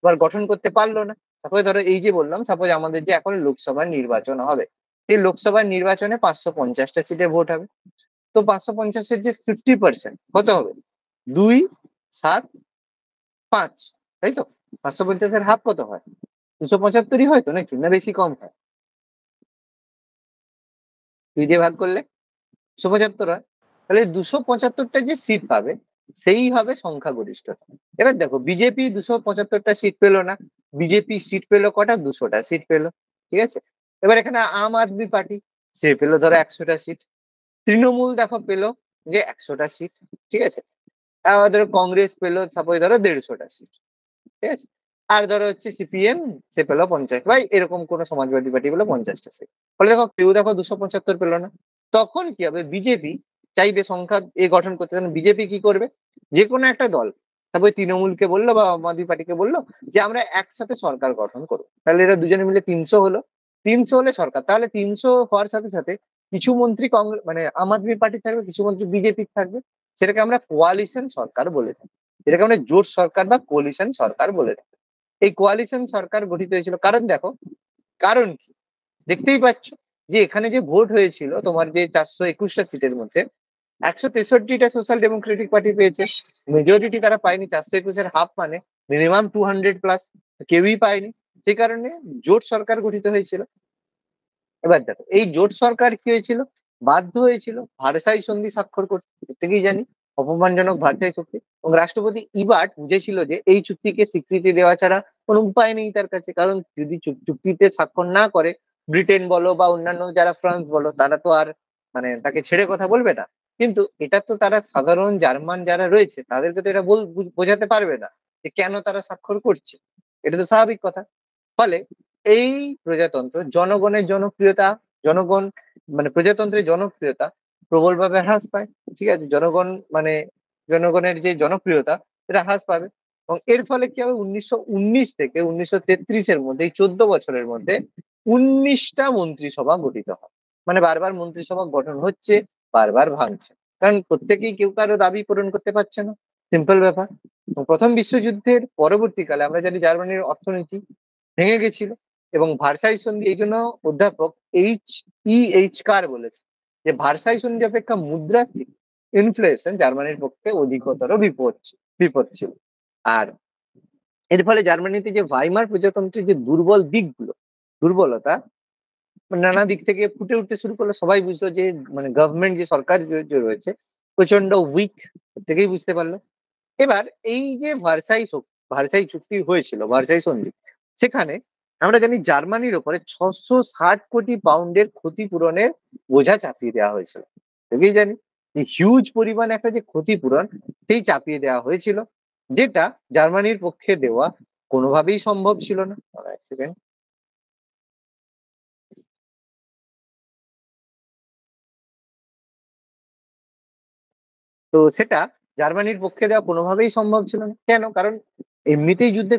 এবার গঠন করতে পারলো না। সাপোজ ধরো এই যে বললাম, সাপোজ আমাদের যে এখন লোকসভার নির্বাচন হবে, সেই লোকসভার নির্বাচনে 550টা সিটে ভোট হবে। তো 550-এর যে 50% কত হবে? 2, 7, 5, তাই তো? 550-এর হাফ কত হয়? 275-ই হয় তো নাকি, না বেশি কম হয়? 2 দিয়ে ভাগ করলে 275 হয়। তাহলে 275টা যে সিট পাবে সেই হবে সংখ্যাগরিষ্ঠতা। এবার দেখো বিজেপি 275টা সিট পেলো না, বিজেপি সিট পেলো কটা? 200টা সিট পেলো, ঠিক আছে। এবার এখানে আম আদমি পার্টি, সে পেলো ধরো 100টা সিট। তৃণমূল দেখো পেলো যে 100টা সিট, ঠিক আছে। আবার ধরো কংগ্রেস পেলো সাপোজ ধরো 150টা সিট, ঠিক আছে। আর ধরো হচ্ছে সিপিএম, সে পেলো 50, বা এরকম কোন সমাজবাদী পার্টি পেলো 50টা সিট। ফলে দেখো কেউ দেখো 275 পেলো না। তখন কি হবে? বিজেপি চাইবে সংখ্যা গঠন করতে, বিজেপি কি করবে? যে কোনো একটা দল, তারপরে তৃণমূলকে বললো বা আম আদমি পার্টিকে বললো যে আমরা একসাথে সরকার গঠন করবো। তাহলে এরা দুজনে মিলে 300 হলো। 300 হলে সরকার, তাহলে 300 হওয়ার সাথে সাথে কিছু মন্ত্রী কংগ্রেস মানে আম আদমি পার্টি থাকবে, কিছু মন্ত্রী বিজেপি থাকবে। সেটাকে আমরা কোয়ালিশন সরকার বলে থাকি, যেটাকে আমরা জোট সরকার বা কোয়ালিশন সরকার বলে থাকি। এই কোয়ালিশন সরকার গঠিত হয়েছিল কারণ দেখো, কারণ কি? দেখতেই পাচ্ছ যে এখানে যে ভোট হয়েছিল তোমার যে 421টা সিটের মধ্যে 163টা সোশ্যাল ডেমোক্রেটিক পার্টি পেয়েছে। মেজরিটি তারা পায়নি, 421-এর হাফ মানে মিনিমাম 200+, কেউই পায়নি। সেই কারণে জোট সরকার গঠিত হয়েছিল। এবার দেখো এই জোট সরকার কি হয়েছিল? বাধ্য হয়েছিল ভার্সাই সন্ধি স্বাক্ষর করতে, প্রত্যেকেই জানি অপমানজনক ভার্সাই চুক্তি। এবং রাষ্ট্রপতি ইবার্ট বুঝেছিল যে এই চুক্তিকে স্বীকৃতি দেওয়া ছাড়া কোনো উপায় নেই তার কাছে, কারণ যদি চুক্তিতে স্বাক্ষর না করে ব্রিটেন বলো বা অন্যান্য যারা ফ্রান্স বলো, তারা তো আর মানে তাকে ছেড়ে কথা বলবে না। কিন্তু এটা তো তারা সাধারণ জার্মান যারা রয়েছে তাদেরকে তো এটা বোঝাতে পারবে না যে কেন তারা স্বাক্ষর করছে। এটা তো স্বাভাবিক কথা। ফলে এই প্রজাতন্ত্র জনগণের জনপ্রিয়তা, জনগণ মানে প্রজাতন্ত্রের জনপ্রিয়তা প্রবলভাবে হ্রাস পায়, ঠিক আছে। জনগণের যে জনপ্রিয়তা এটা হ্রাস পাবে। এবং এর ফলে কি হবে? 1919 থেকে 1933-এর মধ্যে, এই 14 বছরের মধ্যে 19টা মন্ত্রিসভা গঠিত হয়। মানে বারবার মন্ত্রিসভা গঠন হচ্ছে, বারবার ভাঙছে, কারণ প্রত্যেকেই কেউ কারো দাবি পূরণ করতে পারছে না। সিম্পল ব্যাপার। প্রথম বিশ্বযুদ্ধের পরবর্তীকালে আমরা জানি জার্মানির অর্থনীতি ভেঙে গেছিল। এবং ভার্সাই সন্ধি, এই জন্য অধ্যাপক H.E.H. কার বলেছে যে ভার্সাই সন্ধি অপেক্ষা মুদ্রাস্ফীতি ইনফ্লেশন জার্মানির পক্ষে অধিকতর বিপদ ছিল। আর এর ফলে জার্মানিতে যে ভাইমার প্রজাতন্ত্রের যে দুর্বলতা নানা দিক থেকে ফুটে উঠতে শুরু করলো। সবাই বুঝলো যে মানে গভর্নমেন্ট যে সরকার যে রয়েছে প্রচন্ড উইক, থেকেই বুঝতে পারলো। এবার এই যে ভার্সাই চুক্তি হয়েছিল, ভার্সাই সন্ধি, সেখানে আমরা জানি জার্মানির ওপরে 660 কোটি পাউন্ডের ক্ষতিপূরণের বোঝা চাপিয়ে দেওয়া হয়েছিল। ঠিকই জানি যে হিউজ পরিমাণ একটা যে ক্ষতিপূরণ সেই চাপিয়ে দেওয়া হয়েছিল, যেটা জার্মানির পক্ষে দেওয়া কোনোভাবেই সম্ভব ছিল না। এক সেকেন্ড। তো সেটা জার্মানির পক্ষে দেওয়া কোনোভাবেই সম্ভব ছিল না। কেন? কারণ এমনিতেই যুদ্ধে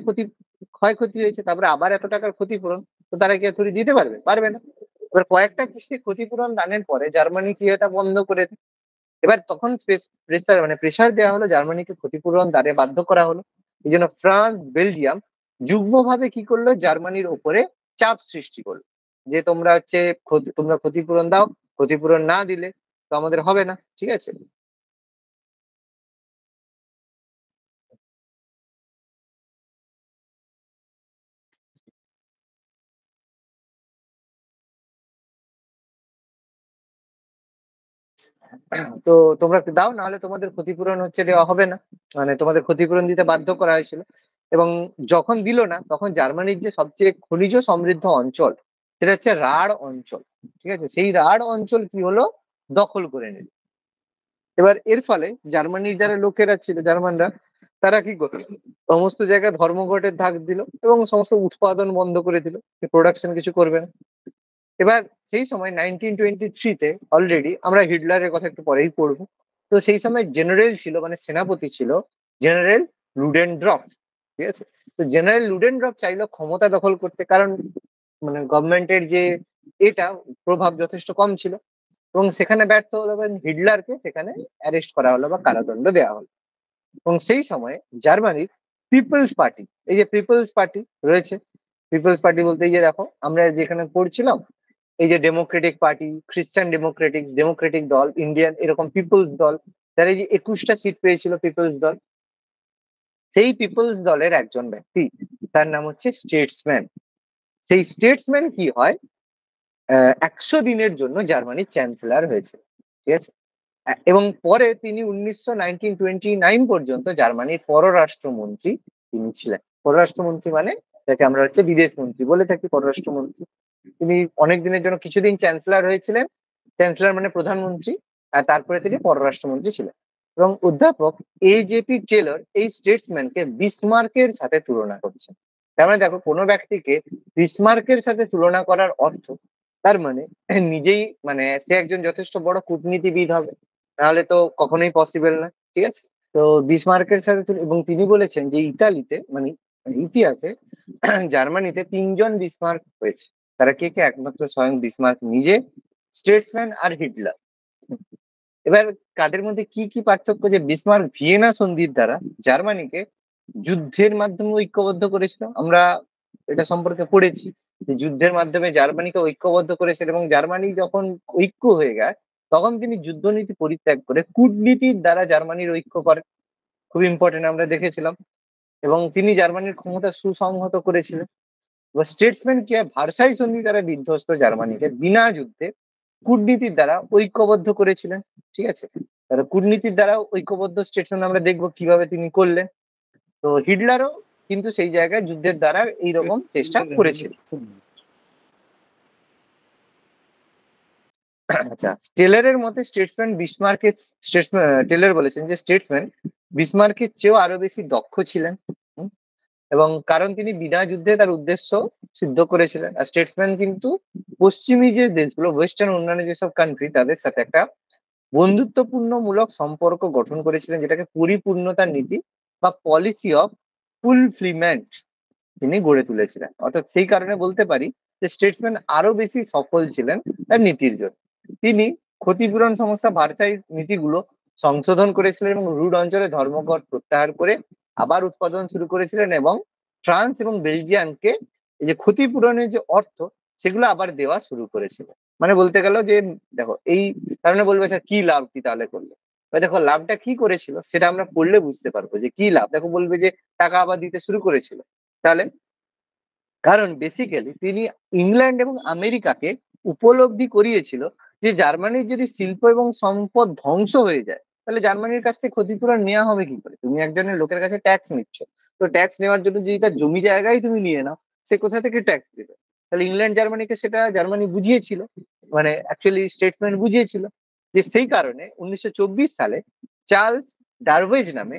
ক্ষয়ক্ষতি হয়েছে, তারপরে আবার এত টাকার ক্ষতিপূরণ তো তারা কি এতই দিতে পারবে না। এবার কয়েকটা কিস্তি ক্ষতিপূরণ দানের পরে জার্মানি কি এটা বন্ধ করে দেয়। এবার তখন প্রেসার দেওয়া হলো, জার্মানিকে ক্ষতিপূরণ দানে বাধ্য করা হলো। এই জন্য ফ্রান্স, বেলজিয়াম যুগ্মভাবে কি করলো, জার্মানির ওপরে চাপ সৃষ্টি করলো যে তোমরা ক্ষতিপূরণ দাও, ক্ষতিপূরণ না দিলে তো আমাদের হবে না। ঠিক আছে। তো তোমরা দাও, নাহলে তোমাদের ক্ষতিপূরণ দেওয়া হবে না, মানে তোমাদের ক্ষতিপূরণ দিতে বাধ্য করা হয়েছিল। এবং যখন দিল না, তখন জার্মানির যে সবচেয়ে খনিজ সমৃদ্ধ অঞ্চল, সেটা হচ্ছে রাঢ় অঞ্চল। ঠিক আছে, সেই রাঢ় অঞ্চল কি হলো, দখল করে নিল। এবার এর ফলে জার্মানির যারা লোকেরা ছিল, জার্মানরা, তারা কি করলো, সমস্ত জায়গায় ধর্মঘটের ধাক দিল এবং সমস্ত উৎপাদন বন্ধ করে দিল, প্রোডাকশন কিছু করবে না। এবার সেই সময় 1923-তে অলরেডি আমরা হিটলারের কথা একটু পরেই পড়বো। তো সেই সময় জেনারেল ছিল, মানে সেনাপতি ছিল জেনারেল লুডেনড্রফ। ঠিক আছে। তো জেনারেল লুডেনড্রফ চাইলো ক্ষমতা দখল করতে, কারণ মানে গভর্নমেন্টের যে এটা প্রভাব যথেষ্ট কম ছিল, এবং সেখানে ব্যর্থ হলো এবং হিটলারকে সেখানে অ্যারেস্ট করা হলো বা কারাদণ্ড দেওয়া হলো। এবং সেই সময় জার্মানির পিপলস পার্টি, এই যে পিপলস পার্টি রয়েছে, পিপলস পার্টি বলতে এই যে দেখো আমরা যেখানে পড়ছিলাম, এই যে ডেমোক্রেটিক পার্টি, খ্রিস্টান ডেমোক্রেটিক দল, ইন্ডিয়ান এরকম পিপলস দল, যারা এই যে 21টা সিট পেয়েছিল পিপলস দল, সেই পিপলস দলের একজন ব্যক্তি, তার নাম হচ্ছে স্টেটসম্যান। সেই স্টেটসম্যান কি হয়, 100 দিনের জন্য জার্মানির চ্যান্সেলর হয়েছে। ঠিক আছে। এবং পরে তিনি 1929 পর্যন্ত জার্মানির পররাষ্ট্রমন্ত্রী তিনি ছিলেন। পররাষ্ট্রমন্ত্রী মানে যাকে আমরা বিদেশ মন্ত্রী বলে থাকি, পররাষ্ট্রমন্ত্রী। তিনি অনেক দিনের জন্য কিছুদিন চ্যান্সেলর হয়েছিলেন, চ্যান্সেলর মানে প্রধানমন্ত্রী, আর তারপরে তিনি পররাষ্ট্রমন্ত্রী ছিলেন। এবং অধ্যাপক AJP টেলর এই স্টেটসম্যানকে বিসমার্কের সাথে তুলনা করছেন। তার মানে দেখো, কোনো ব্যক্তিকে বিসমার্কের সাথে তুলনা করার অর্থ, তার মানে নিজেই মানে সে একজন যথেষ্ট বড় কূটনীতিবিদ হবে, নাহলে তো কখনোই পসিবল না। ঠিক আছে। তো বিসমার্কের সাথে এবং তিনি বলেছেন যে ইতালিতে মানে ইতিহাসে জার্মানিতে 3জন বিসমার্ক হয়েছে। তারা কে কে? একমাত্র স্বয়ং বিসমার্ক নিজে, স্টেটসম্যান আর হিটলার। এবার কাদের মধ্যে কি কি পার্থক্য, যে বিসমার্ক ভিয়েনা সন্ধির দ্বারা জার্মানিকে যুদ্ধের মাধ্যমে ঐক্যবদ্ধ করেছিল, আমরা এটা সম্পর্কে পড়েছি যে যুদ্ধের মাধ্যমে জার্মানিকে ঐক্যবদ্ধ করেছিল, এবং জার্মানি যখন ঐক্য হয়ে গেছে তখন তিনি যুদ্ধনীতি পরিত্যাগ করে কূটনীতির দ্বারা জার্মানির ঐক্য করেন। খুব ইম্পর্টেন্ট, আমরা দেখেছিলাম। এবং তিনি জার্মানির ক্ষমতা সুসংহত করেছিলেন। এবার স্টেটসম্যান কি হয়, ভার্সাই সন্ধি দ্বারা বিধ্বস্ত জার্মানিকে বিনা যুদ্ধে কূটনীতির দ্বারা ঐক্যবদ্ধ করেছিলেন। ঠিক আছে। তারা কূটনীতির দ্বারা ঐক্যবদ্ধ স্টেটসম্যান আমরা দেখবো কিভাবে তিনি করলেন। তো হিটলারও কিন্তু সেই জায়গায় যুদ্ধের দ্বারা এইরকম চেষ্টা করেছিল। আচ্ছা, টেলরের মতে টেলর বলেছেন যে স্টেটসম্যান বিসমার্কের চেয়েও আরো বেশি দক্ষ ছিলেন, এবং কারণ তিনি বিনা যুদ্ধে তার উদ্দেশ্য সিদ্ধ করেছিলেন। আর স্টেটসম্যান কিন্তু পশ্চিমী যে দেশগুলো, ওয়েস্টার্ন অন্যান্য যেসব কান্ট্রি, তাদের সাথে একটা বন্ধুত্বপূর্ণ মূলক সম্পর্ক গঠন করেছিলেন, যেটাকে পরিপূর্ণতার নীতি বা পলিসি অফ ফুলফিলমেন্ট তিনি গড়ে তুলেছিলেন। অর্থাৎ সেই কারণে বলতে পারি যে স্টেটসম্যান আরো বেশি সফল ছিলেন তার নীতির জন্য। তিনি ক্ষতিপূরণ সমস্যা ভার্সাই নীতিগুলো সংশোধন করেছিলেন এবং রুড অঞ্চলে ধর্মঘট প্রত্যাহার করে আবার উৎপাদন শুরু করেছিলেন, এবং ফ্রান্স এবং বেলজিয়ামকে এই যে ক্ষতিপূরণের যে অর্থ, সেগুলো আবার দেওয়া শুরু করেছিলেন। মানে বলতে গেল যে দেখো, এই কারণে বলবে স্যার কি লাভ কি তাহলে করলে, এবার দেখো লাভটা কি করেছিল সেটা আমরা পড়লে বুঝতে পারবো যে কি লাভ। দেখো বলবে যে টাকা আবার দিতে শুরু করেছিল, তাহলে কারণ বেসিক্যালি তিনি ইংল্যান্ড এবং আমেরিকাকে উপলব্ধি করিয়েছিল যে জার্মানির যদি শিল্প এবং সম্পদ ধ্বংস হয়ে যায় তাহলে জার্মানির কাছ থেকে ক্ষতিপূরণ নেওয়া হবে কি করে। তুমি একজনের লোকের কাছে ট্যাক্স নিচ্ছ, তো ট্যাক্স নেওয়ার জন্য যদি তার জমি জায়গায় তুমি নিয়ে নাও, সে কোথা থেকে ট্যাক্স দেবে। তাহলে ইংল্যান্ড জার্মানিকে সেটা জার্মানি বুঝিয়েছিল, মানে অ্যাকচুয়ালি স্টেটসম্যান বুঝিয়েছিল যে সেই কারণে 1924 সালে চার্লস ডারওয়েজ নামে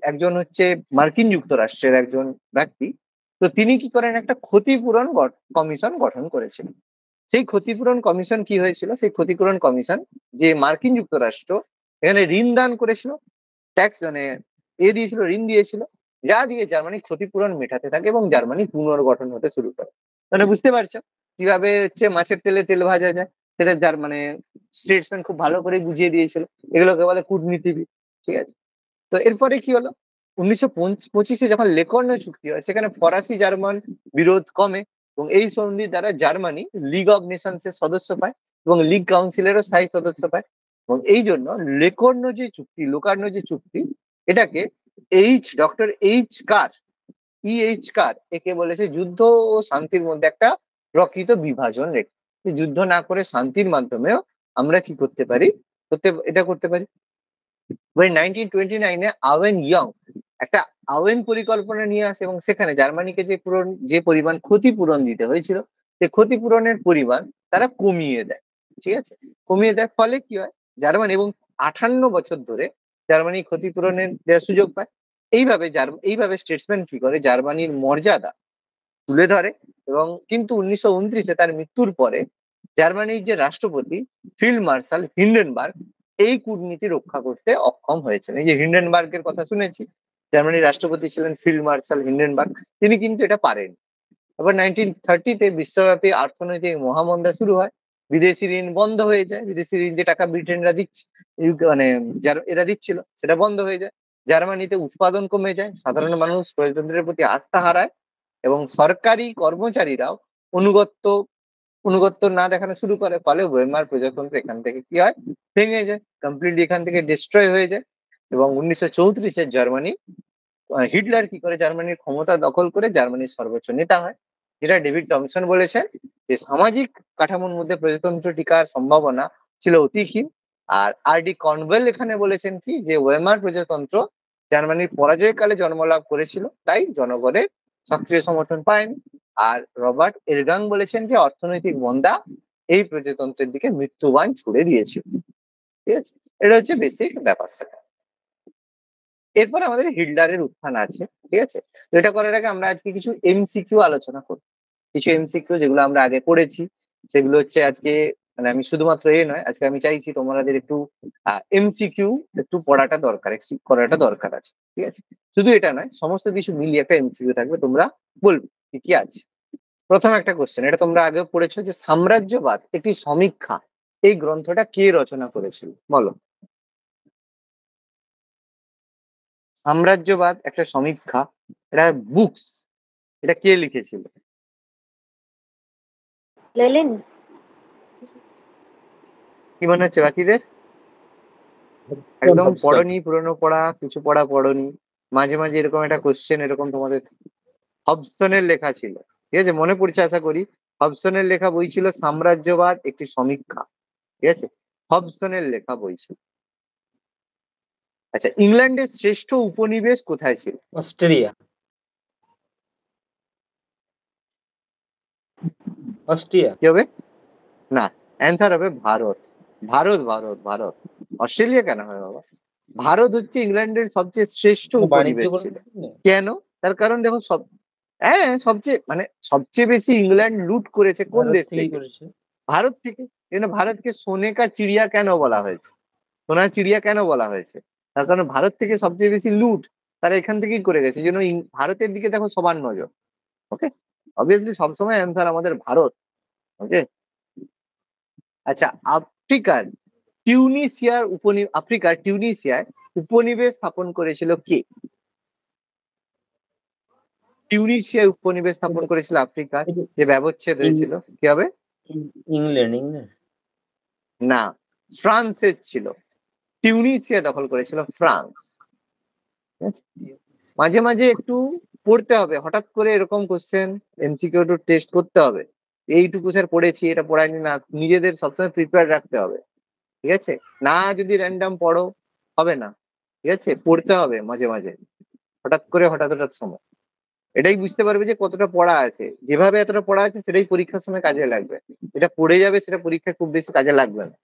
একজন হচ্ছে মার্কিন যুক্তরাষ্ট্রের একজন ব্যক্তি, তো তিনি কি করেন একটা ক্ষতিপূরণ কমিশন গঠন করেছিলেন। সেই ক্ষতিপূরণ কমিশন কি হয়েছিল, সেই ক্ষতিপূরণ কমিশন যে মার্কিন যুক্তরাষ্ট্র এখানে ঋণ দান করেছিল, ট্যাক্স মানে দিয়েছিল, ঋণ দিয়েছিল, যা দিয়ে জার্মানি ক্ষতিপূরণ মেটাতে থাকে এবং জার্মানি পুনর্গঠন হতে শুরু করে। মানে বুঝতে পারছো কিভাবে হচ্ছে মাছের তেলে তেল ভাজা যায়, সেটা যার মানে স্টেটসম্যান খুব ভালো করে বুঝিয়ে দিয়েছিল। এগুলোকে বলে কূটনীতিবিদ, ঠিক আছে। তো এরপরে কি হলো, 1925-এ যখন লেকর্ন চুক্তি হয় সেখানে ফরাসি জার্মান বিরোধ কমে এবং এই সন্ধির দ্বারা জার্মানি লিগ অফ নেশনস এর সদস্য পায় এবং লিগ কাউন্সিলেরও স্থায়ী সদস্য পায়। এবং এই জন্য লেকর্ন যে চুক্তি, লোকার্নো যে চুক্তি, এটাকে ডক্টর এইচ কার, কার একে বলেছে যুদ্ধ ও শান্তির মধ্যে একটা প্রকৃত বিভাজন রেখে। যুদ্ধ না করে শান্তির মাধ্যমেও আমরা কি করতে পারি, এটা করতে পারি। 1929-এ আওয়েন ইয়ং একটা আওয়েন পরিকল্পনা নিয়ে আসে এবং সেখানে জার্মানিকে যে পরিমাণ ক্ষতিপূরণ দিতে হয়েছিল সে ক্ষতিপূরণের পরিমাণ তারা কমিয়ে দেয়, ঠিক আছে। কমিয়ে দেয় ফলে কি হয়, জার্মানি এবং 58 বছর ধরে জার্মানি ক্ষতিপূরণের দেওয়ার সুযোগ পায়। এইভাবে স্টেটসম্যান কি করে জার্মানির মর্যাদা তুলে ধরে। এবং কিন্তু 1929-এ তার মৃত্যুর পরে জার্মানির যে রাষ্ট্রপতি ফিল্ড মার্শাল হিন্ডেনবার্গ এই কূটনীতি রক্ষা করতে অক্ষম হয়েছেন। এই যে হিন্ডেনবার্গের কথা শুনেছি, জার্মানির রাষ্ট্রপতি ছিলেন ফিল্ড মার্শাল হিন্ডেনবার্গ, তিনি কিন্তু এটা পারেন। আবার 1930-তে বিশ্বব্যাপী অর্থনৈতিক মহামন্দা শুরু হয়, বিদেশি ঋণ বন্ধ হয়ে যায়, বিদেশি ঋণ যে টাকা ব্রিটেনরা দিচ্ছে মানে এরা দিচ্ছিল সেটা বন্ধ হয়ে যায়, জার্মানিতে উৎপাদন কমে যায়, সাধারণ মানুষ প্রজাতন্ত্রের প্রতি আস্থা হারায় এবং সরকারি কর্মচারীরাও অনুগত্য না দেখানো শুরু করে। ফলে ওয়েমার প্রজাতন্ত্র এখান থেকে কি হয়, ভেঙে যায়, কমপ্লিটলি এখান থেকে ডিস্ট্রয় হয়ে যায়। এবং 1934-এ জার্মানি হিটলার কি করে জার্মানির ক্ষমতা দখল করে জার্মানির সর্বোচ্চ নেতা হয়, যেটা ডেভিড টমসন বলেছেন যে সামাজিক কাঠামোর মধ্যে প্রজাতন্ত্র টিকার সম্ভাবনা ছিল অতিহীন। আর আর.ডি. কনওয়েল এখানে বলেছেন কি যে ওয়েমার প্রজাতন্ত্র জার্মানির পরাজয়কালে জন্মলাভ করেছিল, তাই জনগণের সক্রিয় সমর্থন পায়নি। আর রবার্ট এরগাং বলেছেন যে অর্থনৈতিক মন্দা এই প্রজাতন্ত্রের দিকে মৃত্যুবান ছুড়ে দিয়েছিল, ঠিক আছে। এটা হচ্ছে বেসিক ব্যাপার স্যাপার। এরপর আমাদের হিটলারের উত্থান আছে, ঠিক আছে। তো এটা করার আগে আমরা আজকে কিছু এমসিকিউ আলোচনা করব, কিছু এমসিকিউ যেগুলো আমরা আগে পড়েছি সেগুলো হচ্ছে আজকে মানে আমি শুধুমাত্র নয়, আজকে আমি চাইছি তোমাদের একটু এমসিকিউ একটু পড়াটা দরকার, করাটা দরকার আছে, ঠিক আছে। শুধু এটা নয়, সমস্ত কিছু মিলিয়ে একটা এমসিকিউ থাকবে, তোমরা বলবে কি কি আছে। প্রথম একটা কোশ্চেন, এটা তোমরা আগেও পড়েছো যে সাম্রাজ্যবাদ একটি সমীক্ষা, এই গ্রন্থটা কে রচনা করেছিল বলো। সাম্রাজ্যবাদ একটা সমীক্ষা, এটা বুকস, এটা কে লিখেছিল? লেলিন। কি মনে হচ্ছে বাকিদের? একদম পড়নি, পুরনো পড়া কিছু পড়া পড়নি, মাঝে মাঝে এরকম একটা কোশ্চেন এরকম তোমাদের হবসনের লেখা ছিল, ঠিক আছে, মনে পড়ছে আশা করি। হবসনের লেখা বই ছিল সাম্রাজ্যবাদ একটি সমীক্ষা, ঠিক আছে, হবসনের লেখা বই ছিল। আচ্ছা, ইংল্যান্ডের শ্রেষ্ঠ উপনিবেশ কোথায় ছিল? অস্ট্রেলিয়া। অস্ট্রিয়া কি হবে? না, অ্যান্সার হবে ভারত। ভারত ভারত ভারত, অস্ট্রেলিয়া কেন হয় বাবা? ভারত হচ্ছে ইংল্যান্ডের সবচেয়ে শ্রেষ্ঠ উপনিবেশ ছিল। কেন? তার কারণ দেখো হ্যাঁ, সবচেয়ে বেশি ইংল্যান্ড লুট করেছে কোন দেশ থেকে? ভারত থেকে। ভারতকে সোনে কা চিড়িয়া কেন বলা হয়েছে? সোনার চিড়িয়া কেন বলা হয়েছে? তার কারণ ভারত থেকে সবচেয়ে বেশি লুট তারা এখান থেকেই করে গেছে, এই জন্য ভারতের দিকে দেখো সবার নজর। ওকে, অবভিয়াসলি সবসময় অ্যান্সার আমাদের ভারত। ওকে, আচ্ছা, আফ্রিকার টিউনিসিয়ায় উপনিবেশ স্থাপন করেছিল কে? টিউনিসিয়ায় উপনিবেশ স্থাপন করেছিল আফ্রিকার, যে ব্যবচ্ছেদ হয়েছিল, কি হবে? ইংল্যান্ড। না, ফ্রান্সের ছিল। টিউনিসিয়া দখল করেছিল ফ্রান্স। ঠিক আছে? মাঝে মাঝে একটু পড়তে হবে, হঠাৎ করে এরকম কোশ্চেন এমসিকিউ একটু টেস্ট করতে হবে। এইটুকু স্যার পড়েছি, এটা পড়ায়নি না, নিজেদের সবসময় প্রিপেয়ার রাখতে হবে। ঠিক আছে, না যদি র্যান্ডাম পড়ো হবে না। ঠিক আছে, পড়তে হবে মাঝে মাঝে, হঠাৎ করে হঠাৎ হঠাৎ সময়। এটাই বুঝতে পারবে যে কতটা পড়া আছে। যেভাবে এতটা পড়া আছে সেটাই পরীক্ষার সময় কাজে লাগবে। এটা পড়ে যাবে সেটা পরীক্ষায় খুব বেশি কাজে লাগবে না।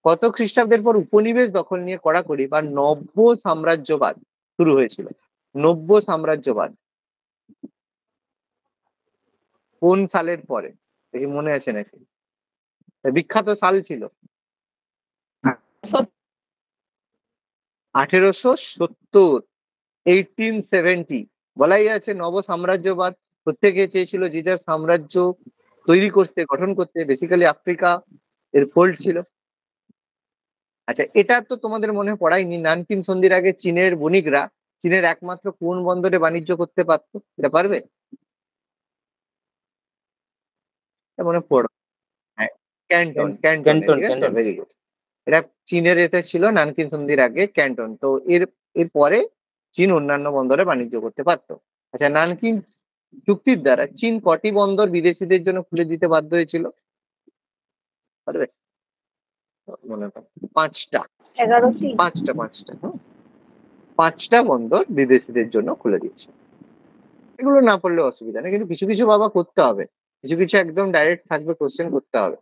কত খ্রিস্টাব্দের পর উপনিবেশ দখল নিয়ে কড়াকড়ি বা নব্য সাম্রাজ্যবাদ শুরু হয়েছিল? নব্য সাম্রাজ্যবাদ কোন সালের পরে? দেখি মনে আছে নাকি? বিখ্যাত সাল ছিল 1870, 1870। বলাই আছে নব সাম্রাজ্যবাদ। প্রত্যেকে চেয়েছিল যে যার সাম্রাজ্য তৈরি করতে, গঠন করতে। বেসিক্যালি আফ্রিকা এর ফোল্ড ছিল। আচ্ছা, এটা তো তোমাদের মনে পড়ায়নি, নানকিন সন্ধির আগে চীনের বণিকরা চীনের একমাত্র কোন বন্দরে বাণিজ্য করতে পারতো? এটা পারবে? এটা মনে পড়ো। হ্যাঁ, ক্যান্টন, ক্যান্টন, ক্যান্টন ঠিক আছে, ক্যান্টন ভেরি গুড। এটা চীনের এতে ছিল নানকিন সন্ধির আগে ক্যান্টন। তো এর পরে চীন অন্যান্য বন্দরে বাণিজ্য করতে পারতো। আচ্ছা, নানকিন চুক্তির দ্বারা চীন কটি বন্দর বিদেশিদের জন্য খুলে দিতে বাধ্য হয়েছিল? পারবে? মনে করো 5টা। 11টি। 5টা। 5টা বন্দর বিদেশিদের জন্য খুলে দিয়েছে। এগুলো না পড়লে অসুবিধা নেই, কিন্তু কিছু কিছু বাবা করতে হবে, কিছু কিছু একদম ডাইরেক্ট থাকবে, কোশ্চেন করতে হবে।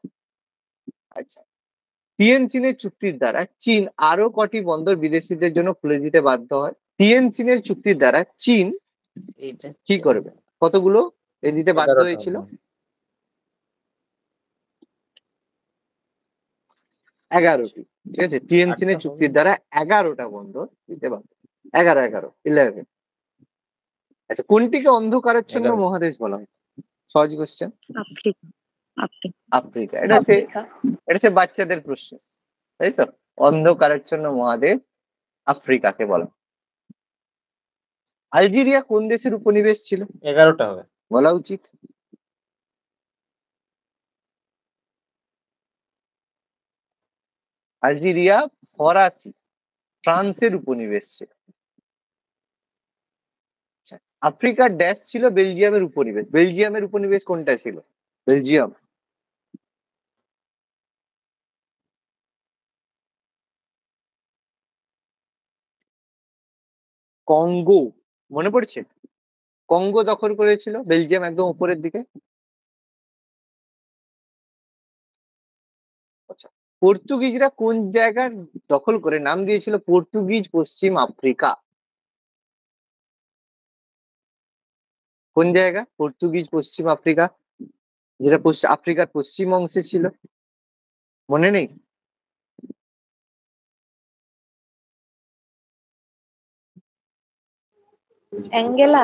আচ্ছা, টিএনসিনের চুক্তির দ্বারা চীন আরো কটি বন্দর বিদেশিদের জন্য খুলে দিতে বাধ্য হয়? টিএনসিনের চুক্তির দ্বারা চীন এইটা কি করবে? কতগুলো এ দিতে বাধ্য 11টা হয়েছিল? হবে। 11টি। ঠিক আছে, টিএনসিনের 8টা চুক্তির হবে। দ্বারা 11টা বন্দর দিতে বাধ্য। 11, আচ্ছা, কোনটিকে অন্ধকারাচ্ছন্ন 11। মহাদেশ বলা হয়? সহজ কোশ্চেন। আফ্রিকা। আফ্রিকা। আফ্রিকা। এটা সে বাচ্চাদের প্রশ্ন, তাই তো? অন্ধকারাচ্ছন্ন মহাদেশ আফ্রিকাকে বলা। আলজেরিয়া কোন দেশের উপনিবেশ ছিল? 11টা হবে। বলা উচিত। আলজেরিয়া ফরাসি, ফ্রান্সের উপনিবেশ ছিল। আচ্ছা, আফ্রিকার ড্যাশ ছিল বেলজিয়ামের উপনিবেশ। বেলজিয়ামের উপনিবেশ কোনটা ছিল? বেলজিয়াম। কঙ্গো, মনে পড়ছে? কঙ্গো দখল করেছিল বেলজিয়াম একদম উপরের দিকে। আচ্ছা, পর্তুগিজরা কোন জায়গা দখল করে নাম দিয়েছিল পর্তুগিজ পশ্চিম আফ্রিকা? কোন জায়গা পর্তুগিজ পশ্চিম আফ্রিকা, যেটা আফ্রিকার পশ্চিম অংশে ছিল? মনে নেই? অ্যাঙ্গেলা।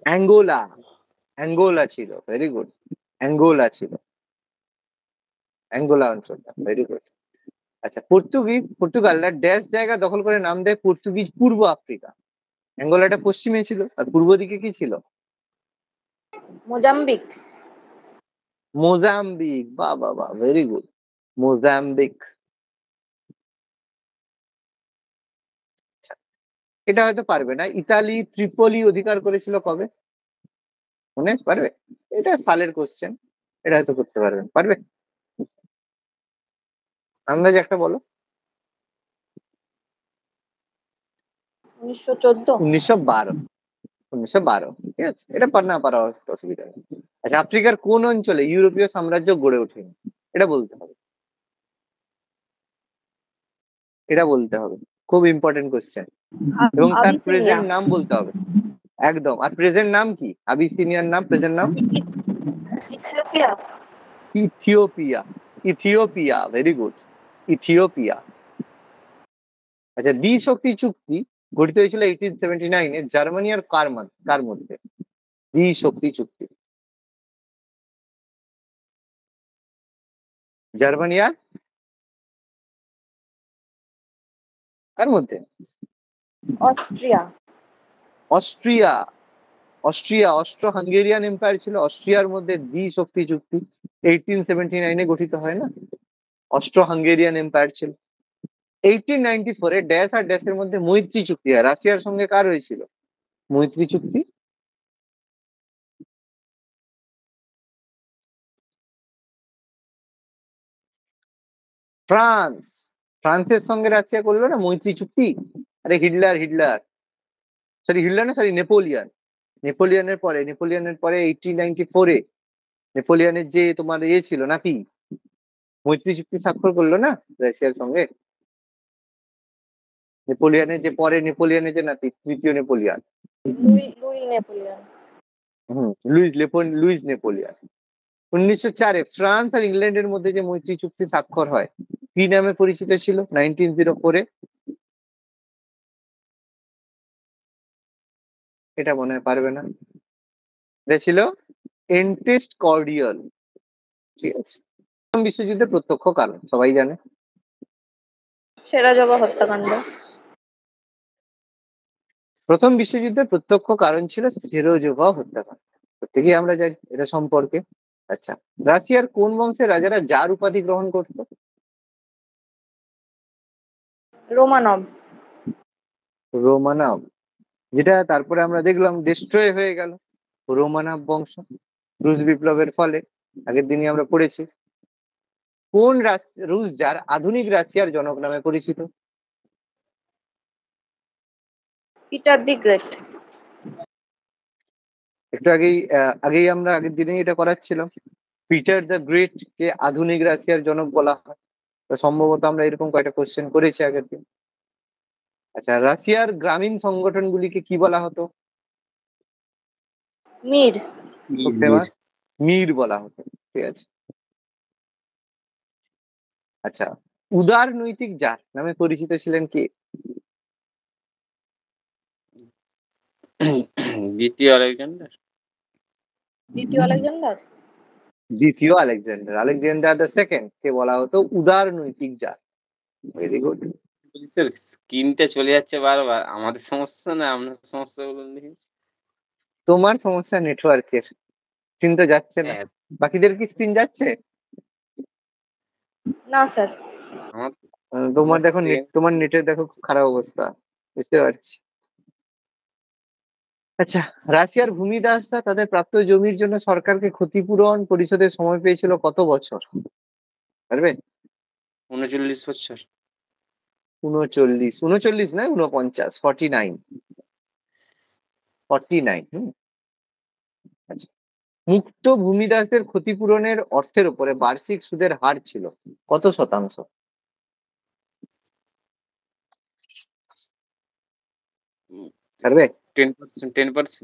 অ্যাঙ্গোলা। অ্যাঙ্গোলা ছিল, ভেরি গুড। অ্যাঙ্গোলা ছিল, অ্যাঙ্গোলা অঞ্চলটা, ভেরি গুড। আচ্ছা, পর্তুগালরা ড্যাশ জায়গা দখল করে নাম দেয় পর্তুগিজ পূর্ব আফ্রিকা। অ্যাঙ্গোলাটা পশ্চিমে ছিল, আর পূর্ব দিকে কি ছিল? মোজাম্বিক। মোজাম্বিক। বাহ বাহ বাহ, ভেরি গুড, মোজাম্বিক। আচ্ছা, এটা হয়তো পারবে না। ইতালি ত্রিপলি অধিকার করেছিল কবে? মনে পারবে? এটা সালের কোশ্চেন, এটা হয়তো করতে পারবেন। পারবে? আন্দাজ একটা বলো। 1914। 1912। 1912, ঠিক আছে, এটা না পারা অসুবিধা নেই। আচ্ছা, আফ্রিকার কোন অঞ্চলে ইউরোপীয় সাম্রাজ্য গড়ে ওঠেনি? এটা বলতে হবে, এটা বলতে হবে, খুব ইম্পর্টেন্ট কোশ্চেন। এবং তার আবিসিনিয়া। প্রেজেন্ট নাম বলতে হবে। একদম। আর প্রেজেন্ট নাম কি? আবিসিনিয়ার নাম, প্রেজেন্ট নাম? Ethiopia. Ethiopia. Ethiopia, very good, Ethiopia. আচ্ছা, দ্বিশক্তি চুক্তি গঠিত হয়েছিল 1879-এ জার্মানি আর কার মধ্যে? দ্বিশক্তি চুক্তি জার্মানি আর কার মধ্যে? Austria. Austria. Austro Hungarian empire ছিল, অস্ট্রিয়ার মধ্যে দ্বিশক্তি চুক্তি 1879-এ গঠিত হয় না? অস্ট্রো হাঙ্গেরিয়ান এম্পায়ার ছিল। 1894 ড্যাশ আর ড্যাশের মধ্যে মৈত্রী চুক্তি হয়। রাশিয়ার সঙ্গে কার হয়েছিল মৈত্রী চুক্তি? ফ্রান্স। ফ্রান্সের সঙ্গে রাশিয়া করলো না মৈত্রী চুক্তি। আরে হিটলার সরি নেপোলিয়নের পরে 1894-এ নেপোলিয়নের যে তোমার ছিল নাকি মৈত্রী চুক্তি স্বাক্ষর করলো না রাশিয়ার সঙ্গে। নেপোলিয়নের যে নাতি তৃতীয় Napoleon, Louis Napoleon. Louis Napoleon. 1904-এ ফ্রান্স আর ইংল্যান্ডের মধ্যে যে মৈত্রী চুক্তি স্বাক্ষর হয় কি নামে পরিচিত ছিল 1904-এ? এটা মনে হয় পারবে না। এটা ছিল এন্টেস্ট কর্ডিয়াল। ঠিক আছে। প্রথম বিশ্বযুদ্ধের প্রত্যক্ষ কারণ সবাই জানে। সেরাজবা হত্যাকাণ্ড। প্রথম বিশ্বযুদ্ধের প্রত্যক্ষ কারণ ছিল সেরোজোভা হত্যাকাণ্ড। প্রত্যেকেই আমরা জানি এটা সম্পর্কে। আচ্ছা, রাশিয়ার কোন বংশের রাজারা জার উপাধি গ্রহণ করত? রোমানভ, যেটা তারপরে আমরা দেখলাম ডিস্ট্রয় হয়ে গেল। রোমানভ বংশ রুশ বিপ্লবের ফলে আগের দিনই আমরা পড়েছি। কোন রুশ জার আধুনিক রাশিয়ার জনক নামে পরিচিত? পিটার দি গ্রেট। একটু আগেই আমরা আগের দিনেই এটা করাচ্ছিলাম। পিটার দ্য গ্রেট কে আধুনিক রাশিয়ার জনক বলা হয়। তো সম্ভবত আমরা এরকম কয়েকটা কোশ্চেন করেছি আগের দিন। আচ্ছা, রাশিয়ার গ্রামীণ সংগঠনগুলিকে কি বলা হতো? মির। খুব ফেমাস, মির বলা হতো। ঠিক আছে। আচ্ছা, উদার নৈতিক জার নামে পরিচিত ছিলেন কে? দ্বিতীয় আলেকজান্ডার। আলেকজান্ডার দ্য সেকেন্ড কে বলা হতো উদার নৈতিক জার। Very good. স্ক্রিনটা চলে যাচ্ছে বারবার, আমাদের সমস্যা না আপনার সমস্যা বলুন দেখি। তোমার সমস্যা নেটওয়ার্কের, স্ক্রিন তো যাচ্ছে না। বাকিদের কি স্ক্রিন যাচ্ছে? না স্যার। তোমার দেখো তোমার নেটের দেখো খুব খারাপ অবস্থা, বুঝতে পারছি। আচ্ছা, রাশিয়ার ভূমিদাসরা তাদের প্রাপ্ত জমির জন্য সরকারকে ক্ষতিপূরণ পরিশোধের সময় পেয়েছিল কত বছর? পারবে? 39 বছর। 39 নয় 49, 49। আচ্ছা, মুক্ত ভূমিদাসদের ক্ষতিপূরণের অর্থের উপরে বার্ষিক সুদের হার ছিল কত শতাংশ? পারবে? 10%।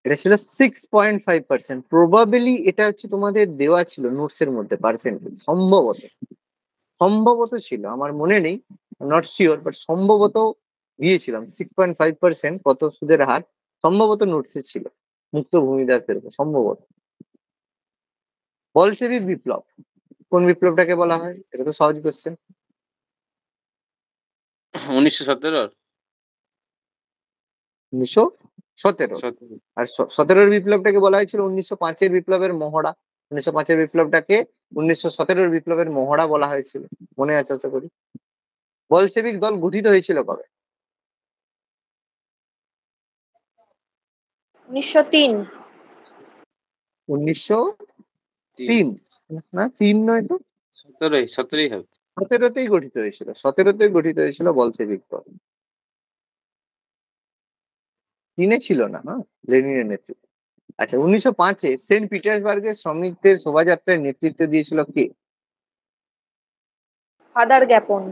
এটা ছিল 6.5%। প্রবাবিলি এটা হচ্ছে তোমাদের দেওয়া ছিল নোটস এর মধ্যে পার্সেন্টেজ, সম্ভবত ছিল, আমার মনে নেই, নট শিওর, বাট সম্ভবত দিয়েছিলাম 6.5% কত সুদের হার, সম্ভবত নোটসে ছিল মুক্ত ভূমিদাসদের উপর, সম্ভবত। বলশেভিক বিপ্লব কোন বিপ্লবটাকে বলা হয়? এটা তো সহজ কোশ্চেন। 1917। 1917। আর 17-র বিপ্লবটাকে বলা হয়েছিল 1905-এর বিপ্লবের মহড়া। 1905-এর বিপ্লবটাকে 1917-র বিপ্লবের মহড়া বলা হয়েছিল, মনে আছে আশা করি। বলশেভিক দল গঠিত হয়েছিল কবে? 1903। 1903 না, 3 নয় তো, 17ই হবে। 17-তেই গঠিত হয়েছিল। 17-তেই গঠিত হয়েছিল বলশেভিক দল। 3-এ ছিল না, লেনিনের নেতৃত্বে। আচ্ছা, 1905-এ সেন্ট পিটার্সবার্গের শ্রমিকদের শোভাযাত্রায় নেতৃত্ব দিয়েছিল কে? Father Gapon.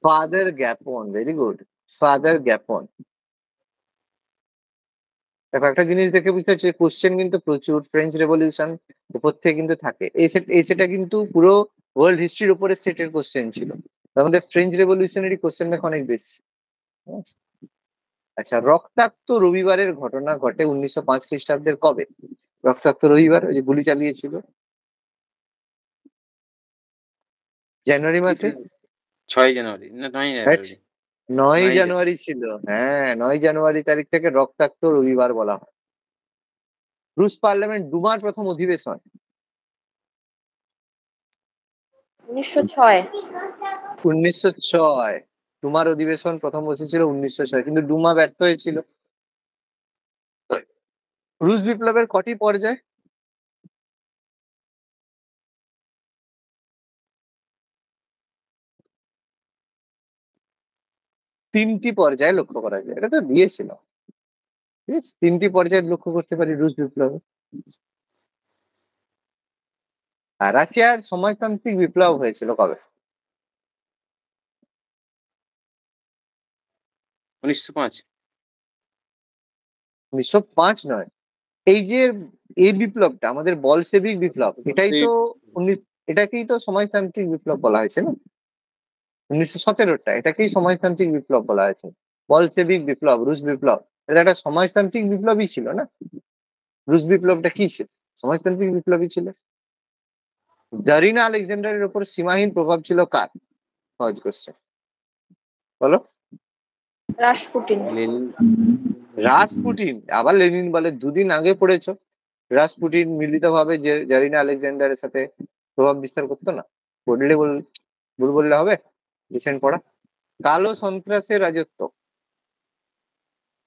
Father Gapon, very good, Father Gapon. দেখো, একটা জিনিস দেখে বুঝতে পারছি কোশ্চেন কিন্তু প্রচুর ফ্রেঞ্চ রেভলিউশন উপর থেকে কিন্তু থাকে। এই সেটটা কিন্তু পুরো ওয়ার্ল্ড হিস্ট্রির উপরে সেটের কোশ্চেন ছিল, তার মধ্যে ফ্রেঞ্চ রেভলিউশনেরই কোশ্চেন দেখো অনেক বেশি। আচ্ছা, রক্তাক্ত রবিবারের ঘটনা ঘটে 1905 খ্রিস্টাব্দের কবে? রক্তাক্ত রবিবার, ওই যে গুলি চালিয়েছিল, জানুয়ারি মাসে। 6 জানুয়ারি না 9 জানুয়ারি? 9 জানুয়ারি ছিল, হ্যাঁ 9 জানুয়ারি তারিখ থেকে রক্তাক্ত রবিবার বলা হয়। রুশ পার্লামেন্ট দুমার প্রথম অধিবেশন 1906। 1906। ডুমার অধিবেশন প্রথম বসেছিল 1906, কিন্তু ডুমা ব্যর্থ হয়েছিল। রুশ বিপ্লবের কটি পর্যায়? তিনটি পর্যায়ে লক্ষ্য করা যায়, এটা তো দিয়েছিল। ঠিক আছে, তিনটি পর্যায়ে লক্ষ্য করতে পারি রুশ বিপ্লবে। আর রাশিয়ার সমাজতান্ত্রিক বিপ্লব হয়েছিল কবে? 1905। 1905 নয়, এই যে এই বিপ্লবটা আমাদের বলশেভিক বিপ্লব, এটাকেই তো সমাজতান্ত্রিক বিপ্লব বলা হয়েছে না। 1917টা এটাকেই সমাজতান্ত্রিক বিপ্লব বলা হয়েছে। বলশেভিক বিপ্লব, রুশ বিপ্লব, এটা একটা সমাজতান্ত্রিক বিপ্লবই ছিল না। রুশ বিপ্লবটা কি ছিল? সমাজতান্ত্রিক বিপ্লবই ছিল। জারিনা আলেকজান্ডারের উপর সীমাহীন প্রভাব ছিল কার? সহজ কোশ্চেন, বলো। রাসপুটিন। লেনিন। রাসপুটিন, আবার লেনিন বলে, দুদিন আগে পড়েছো। রাসপুটিন মিলিতভাবে যে জারিনা আলেকজান্ডারের সাথে প্রভাব বিস্তার করতো না, পড়লে ভুল বললে হবে। রিসেন্ট পড়া। কালো সন্ত্রাসের রাজত্ব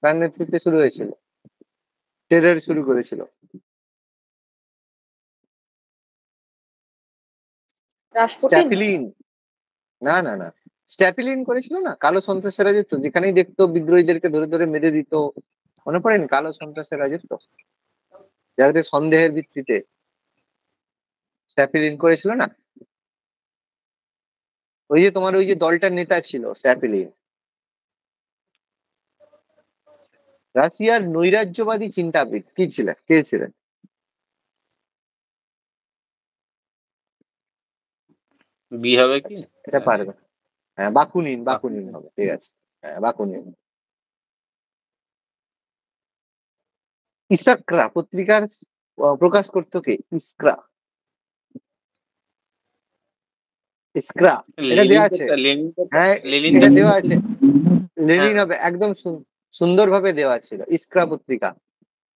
কার নেতৃত্বে শুরু হয়েছিল? টেরর শুরু করেছিল। রাসপুটিন। স্ট্যাপিলিন। না না না, স্ট্যাপিলিন করেছিল না কালো সন্ত্রাসের রাজত্ব, যেখানেই দেখতো বিদ্রোহীদেরকে ধরে ধরে মেরে দিত। মনে পড়েনি কালো সন্ত্রাসের রাজত্ব, যাদের সন্দেহের ভিত্তিতে স্ট্যাপিলিন করেছিল না। ওই যে তোমার ওই যে দলটার নেতা ছিল স্ট্যাপিলিন। রাশিয়ার নৈরাজ্যবাদী চিন্তাবিদ কি ছিলেন, কে ছিলেন? বি হবে কি? এটা পারবে। হ্যাঁ, বাকুনিন, বাকুনিন হবে, ঠিক আছে। হ্যাঁ, বাকুনিন। ইসাকরা পত্রিকার প্রকাশ করতো কে? ইস্করা। ইস্করা, এটা দেওয়া আছে। হ্যাঁ, এটা দেওয়া আছে। লেনিন হবে, একদম সুন্দরভাবে দেওয়া ছিল। ইস্করা পত্রিকা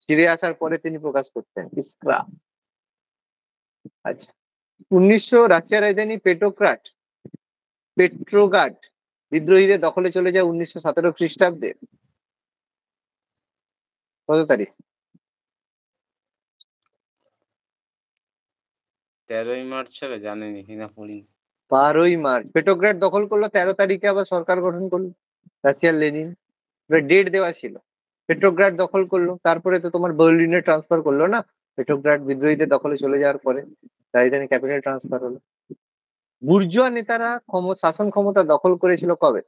ফিরে আসার পরে তিনি প্রকাশ করতেন, ইস্করা। আচ্ছা, রাশিয়ার রাজধানী পেট্রোগ্রাড বিদ্রোহীদের দখলে চলে যায় 1917 খ্রিস্টাব্দে। কত তারিখ? 13ই মার্চ হবে, জানেনি কিনা পড়ি। 12ই মার্চ পেট্রোগ্রাড দখল করলো, 13 তারিখে আবার সরকার গঠন করলো রাশিয়ার লেনিন। ডেট দেওয়া ছিল। পেট্রোগ্রাড দখল করলো, তারপরে তো তোমার বার্লিনে ট্রান্সফার করলো না। পেট্রোগ্রাড বিদ্রোহীদের দখলে চলে যাওয়ার পরে রাজধানী ক্যাপিটাল ট্রান্সফার হলো। বুর্জোয়া নেতারা শাসন ক্ষমতা দখল করেছিল কবে?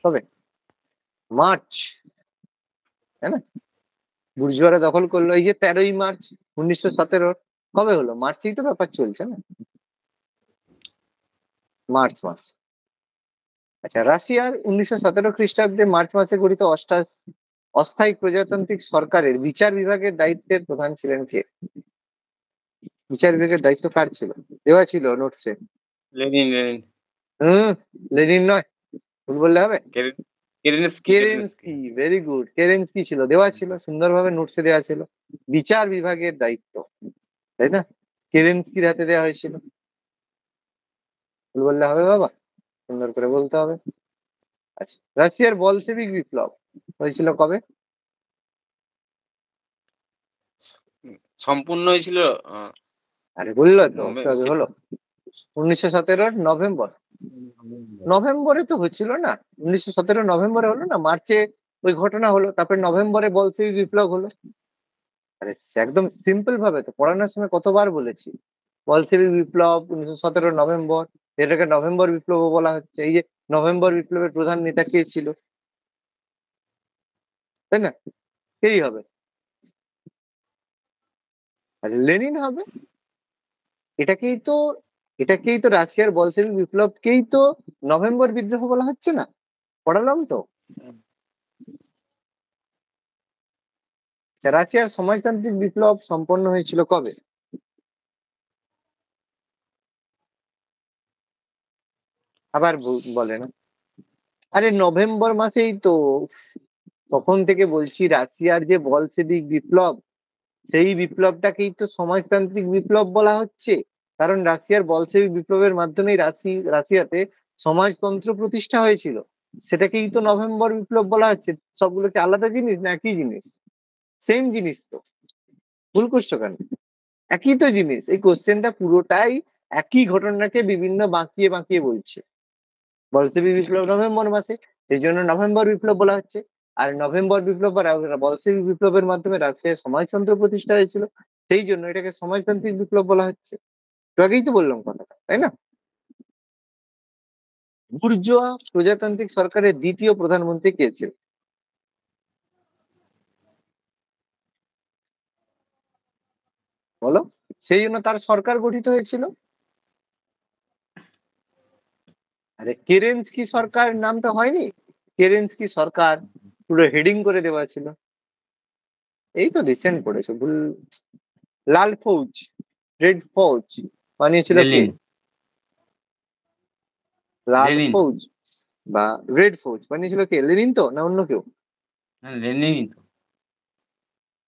কবে? মার্চ, তাই না? বুর্জোয়ারা দখল করলো এই যে 13ই মার্চ 1917। কবে হলো? মার্চেই তো ব্যাপার চলছে না, মার্চ মাস। আচ্ছা, রাশিয়ার 1917 খ্রিস্টাব্দে মার্চ মাসে গঠিত অস্থায়ী প্রজাতান্ত্রিক সরকারের বিচার বিভাগের দায়িত্বের প্রধান ছিলেন কে? বিচার বিভাগের দায়িত্ব কার ছিল? দেওয়া ছিল নোটসে। লেনিন। লেনিন। লেনিন নয়, ভুল বললে হবে। Kerensky. Kerensky, very good. Kerensky ছিল, দেওয়া ছিল সুন্দরভাবে নোটসে দেওয়া ছিল বিচার বিভাগের দায়িত্ব, তাই না? কেরেনস্কির হাতে দেওয়া হয়েছিল। ভুল বললে হবে বাবা, সুন্দর করে বলতে হবে। আচ্ছা, রাশিয়ার বলশেভিক বিপ্লব হয়েছিল কবে? সম্পূর্ণ হয়েছিল আরে বললো তো হলো 1917 নভেম্বর। নভেম্বরে তো হচ্ছিল না, 1917 নভেম্বরে হলো না, মার্চে ওই ঘটনা হলো, তারপরে নভেম্বরে বলশেভিক বিপ্লব হলো। আরে একদম সিম্পল ভাবে তো পড়ানোর সময় কতবার বলেছি, বলশেভিক বিপ্লব 1917 নভেম্বর, এটাকে নভেম্বর বিপ্লব বলা হচ্ছে। এই যে নভেম্বর বিপ্লবের প্রধান নেতা কে ছিল, তাই না? কেই হবে, আরে লেনিন হবে। এটাকেই তো রাশিয়ার বলশেভিক বিপ্লবকেই তো নভেম্বর বিদ্রোহ বলা হচ্ছে না, পড়ালাম তো। রাশিয়ার সমাজতান্ত্রিক বিপ্লব সম্পন্ন হয়েছিল কবে? আবার বলে না, আরে নভেম্বর মাসেই তো। তখন থেকে বলছি রাশিয়ার যে বলশেভিক বিপ্লব, সেই বিপ্লবটাকেই তো সমাজতান্ত্রিক বিপ্লব বলা হচ্ছে। কারণ রাশিয়ার বলশেভিক বিপ্লবের মাধ্যমেই রাশিয়াতে সমাজতন্ত্র প্রতিষ্ঠা হয়েছিল। সেটাকেই তো নভেম্বর বিপ্লব বলা হচ্ছে। সবগুলোকে আলাদা জিনিস না একই জিনিস? সেম জিনিস তো, ভুল করছো কেন? একই তো জিনিস। এই কোশ্চেনটা পুরোটাই একই ঘটনাকে বিভিন্ন বাঁকিয়ে বাঁকিয়ে বলছে। বলশেভিক বিপ্লব নভেম্বর মাসে, এই জন্য নভেম্বর বিপ্লব বলা হচ্ছে। আর নভেম্বর বিপ্লব বা বলশেভিক বিপ্লবের মাধ্যমে রাশিয়ার সমাজতন্ত্র প্রতিষ্ঠা হয়েছিল, সেই জন্য এটাকে সমাজতান্ত্রিক বিপ্লব বলা হচ্ছে। তো আগেই তো বললাম কথাটা, তাই না? বুর্জোয়া প্রজাতান্ত্রিক সরকারের দ্বিতীয় প্রধানমন্ত্রী কে ছিল? বলো। সেই জন্য তার সরকার গঠিত হয়েছিল। আরে কেরেন্সকি সরকার নামটা হয়নি? কেরেন্সকি সরকার পুরো হেডিং করে দেওয়া ছিল। এই তো রিসেন্ট পড়েছে ভুল। লাল ফৌজ, রেড ফৌজ বানিয়েছিল কে? লেনিন। লাল লেনিন। ফৌজ বা রেড ফৌজ বানিয়েছিল কে? লেনিন তো, না অন্য কেউ? হ্যাঁ, লেনিনই তো।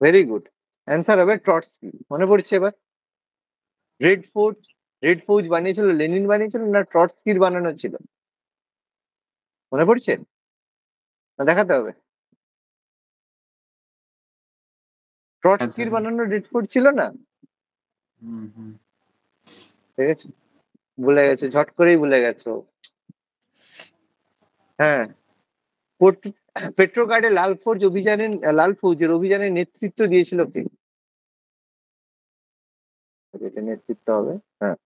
Very good. অ্যান্সার হবে ট্রটস্কি। মনে পড়ছে এবার? রেড ফৌজ, রেড ফৌজ বানিয়েছিল লেনিন বানিয়েছিল না ট্রটস্কির বানানো ছিল? মনে পড়ছে না? দেখাতে হবে। ট্রটস্কির বানানো রেড ফোর্ট ছিল না? হুম হুম। ঠিক আছে, ভুলে গেছো, ঝট করেই ভুলে গেছো। হ্যাঁ, পেট্রোগ্রাডে লাল ফৌজের অভিযানের নেতৃত্ব দিয়েছিল কে? এটা নেতৃত্ব হবে। হ্যাঁ,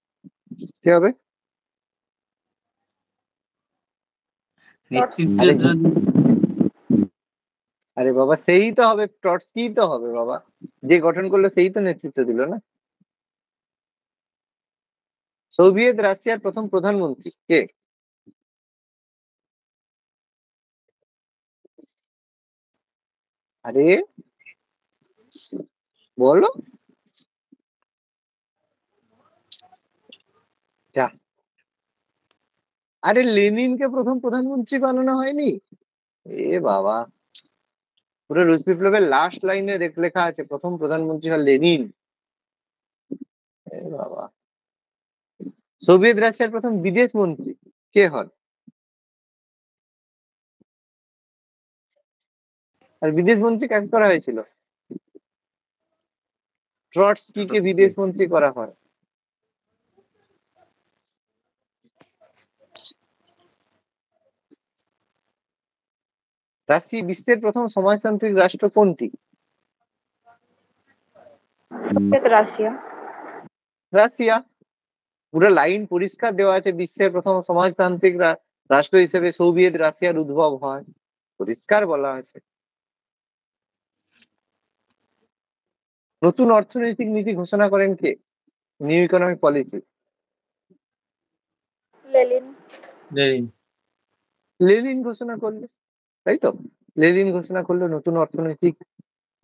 কি হবে? নেতৃত্ব আরে তো- আরে বাবা, সেই তো হবে, ট্রটস্কি তো হবে বাবা। যে গঠন করলো সেই তো নেতৃত্ব দিল না? সোভিয়েত রাশিয়ার প্রথম প্রধানমন্ত্রী কে? আরে বলো। যা, আরে লেনিনকে প্রথম প্রধানমন্ত্রী বানানো হয়নি? এ বাবা, পুরো রুশ বিপ্লবের লাস্ট লাইনে লেখা আছে প্রথম প্রধানমন্ত্রী হল লেনিন। এ বাবা। সোভিয়েত রাশিয়ার প্রথম বিদেশ মন্ত্রী কে হন? আর বিদেশ মন্ত্রী কাকে করা হয়েছিল? ট্রটস্কিকে বিদেশ মন্ত্রী করা হয়। বিশ্বের প্রথম সমাজতান্ত্রিক রাষ্ট্র কোনটি? রাশিয়া। রাশিয়া। পুরো লাইন পরিষ্কার দেওয়া আছে, বিশ্বের প্রথম সমাজতান্ত্রিক রাষ্ট্র হিসেবে সোভিয়েত রাশিয়ার উদ্ভব হয়, পরিষ্কার বলা আছে। নতুন অর্থনৈতিক নীতি ঘোষণা করেন কে? New economic policy. Lenin. Lenin. Lenin ঘোষণা করলো, তাই তো? লেনিন ঘোষণা করলো নতুন অর্থনৈতিক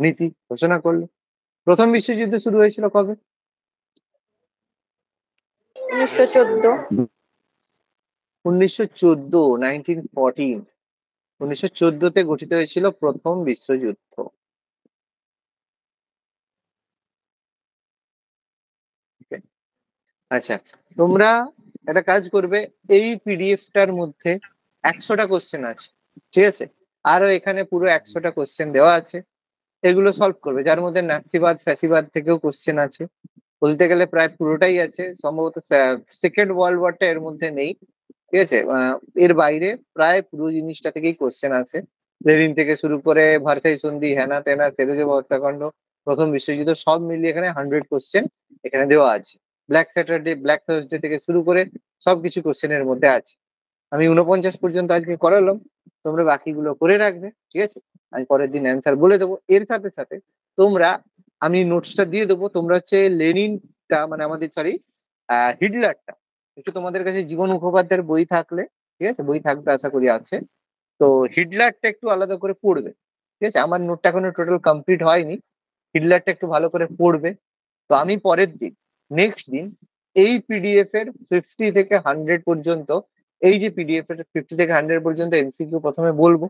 নীতি ঘোষণা করলো। প্রথম বিশ্বযুদ্ধ শুরু হয়েছিল কবে? 1914। 1914, 1914। 1914-তে গঠিত হয়েছিল প্রথম বিশ্বযুদ্ধ। আচ্ছা, তোমরা একটা কাজ করবে, এই পিডিএফটার মধ্যে 100টা কোশ্চেন আছে, ঠিক আছে? আরো এখানে পুরো 100টা কোশ্চেন দেওয়া আছে, এগুলো সলভ করবে। যার মধ্যে নাৎসিবাদ ফ্যাসিবাদ থেকেও কোশ্চেন আছে, বলতে গেলে প্রায় পুরোটাই আছে। সম্ভবত সেকেন্ড ওয়ার্ল্ড ওয়ারটা এর মধ্যে নেই, ঠিক আছে? এর বাইরে প্রায় পুরো জিনিসটা থেকেই কোশ্চেন আছে। লেনিন থেকে শুরু করে ভার্সাই সন্ধি, হেনা তেনা, সেলুজো হত্যাকাণ্ড, প্রথম বিশ্বযুদ্ধ, সব মিলিয়ে এখানে 100 কোশ্চেন এখানে দেওয়া আছে। ব্ল্যাক স্যাটারডে, ব্ল্যাক থার্সডে থেকে শুরু করে সবকিছু কোশ্চেনের মধ্যে আছে। আমি 49 পর্যন্ত আজকে করালাম, তোমরা বাকিগুলো করে রাখবে, ঠিক আছে? আমি পরের দিন অ্যান্সার বলে দেবো। এর সাথে সাথে তোমরা, আমি নোটসটা দিয়ে দেবো, তোমরা হচ্ছে লেনিনটা মানে আমাদের সরি হিটলারটা একটু তোমাদের কাছে জীবন মুখোপাধ্যায়ের বই থাকলে, ঠিক আছে, বই থাকবে আশা করি আছে, তো হিটলারটা একটু আলাদা করে পড়বে, ঠিক আছে? আমার নোটটা এখনো টোটাল কমপ্লিট হয়নি, হিটলারটা একটু ভালো করে পড়বে। তো আমি পরের দিন, নেক্সট দিন, এই পিডিএফ এর 50 থেকে 100 পর্যন্ত, এই যে পিডিএফ এর 50 থেকে 100 পর্যন্ত এমসিকিউ প্রথমে বলবো,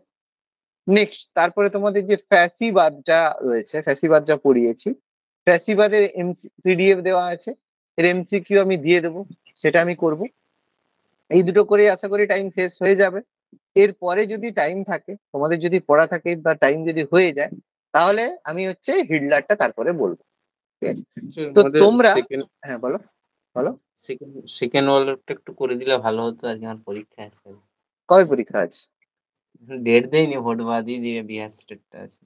নেক্সট তারপরে তোমাদের যে ফ্যাসিবাদটা রয়েছে, ফ্যাসিবাদটা পড়িয়েছি, ফ্যাসিবাদের পিডিএফ দেওয়া আছে, এর এমসিকিউ আমি দিয়ে দেবো, সেটা আমি করব। এই দুটো করে আশা করি টাইম শেষ হয়ে যাবে। এরপরে যদি টাইম থাকে, তোমাদের যদি পড়া থাকে বা টাইম যদি হয়ে যায়, তাহলে আমি হচ্ছে হিটলারটা তারপরে বলবো, ঠিক আছে? তো তোমরা হ্যাঁ বলো বলো। সেকেন্ড ওয়ার্ল্ডটা একটু করে দিলে ভালো হতো আর কি, আমার পরীক্ষা আছে। কবে পরীক্ষা আছে? ডেট দেয়নি, ভোট বাদই দিয়ে বিহার স্টেটটা আছে।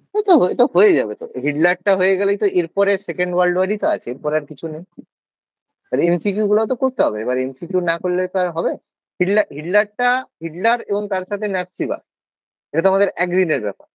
তো হয়ে যাবে। তো হিটলারটা হয়ে গেলেই তো এরপরে সেকেন্ড ওয়ার্ল্ড ওয়ারই তো আছে, এরপরে আর কিছু নেই। এমসিকিউ গুলো তো করতে হবে, এবার এমসিকিউ না করলে তো আর হবে? হিটলার এবং তার সাথে নাৎসিবাদ, এটা তো আমাদের একদিনের ব্যাপার।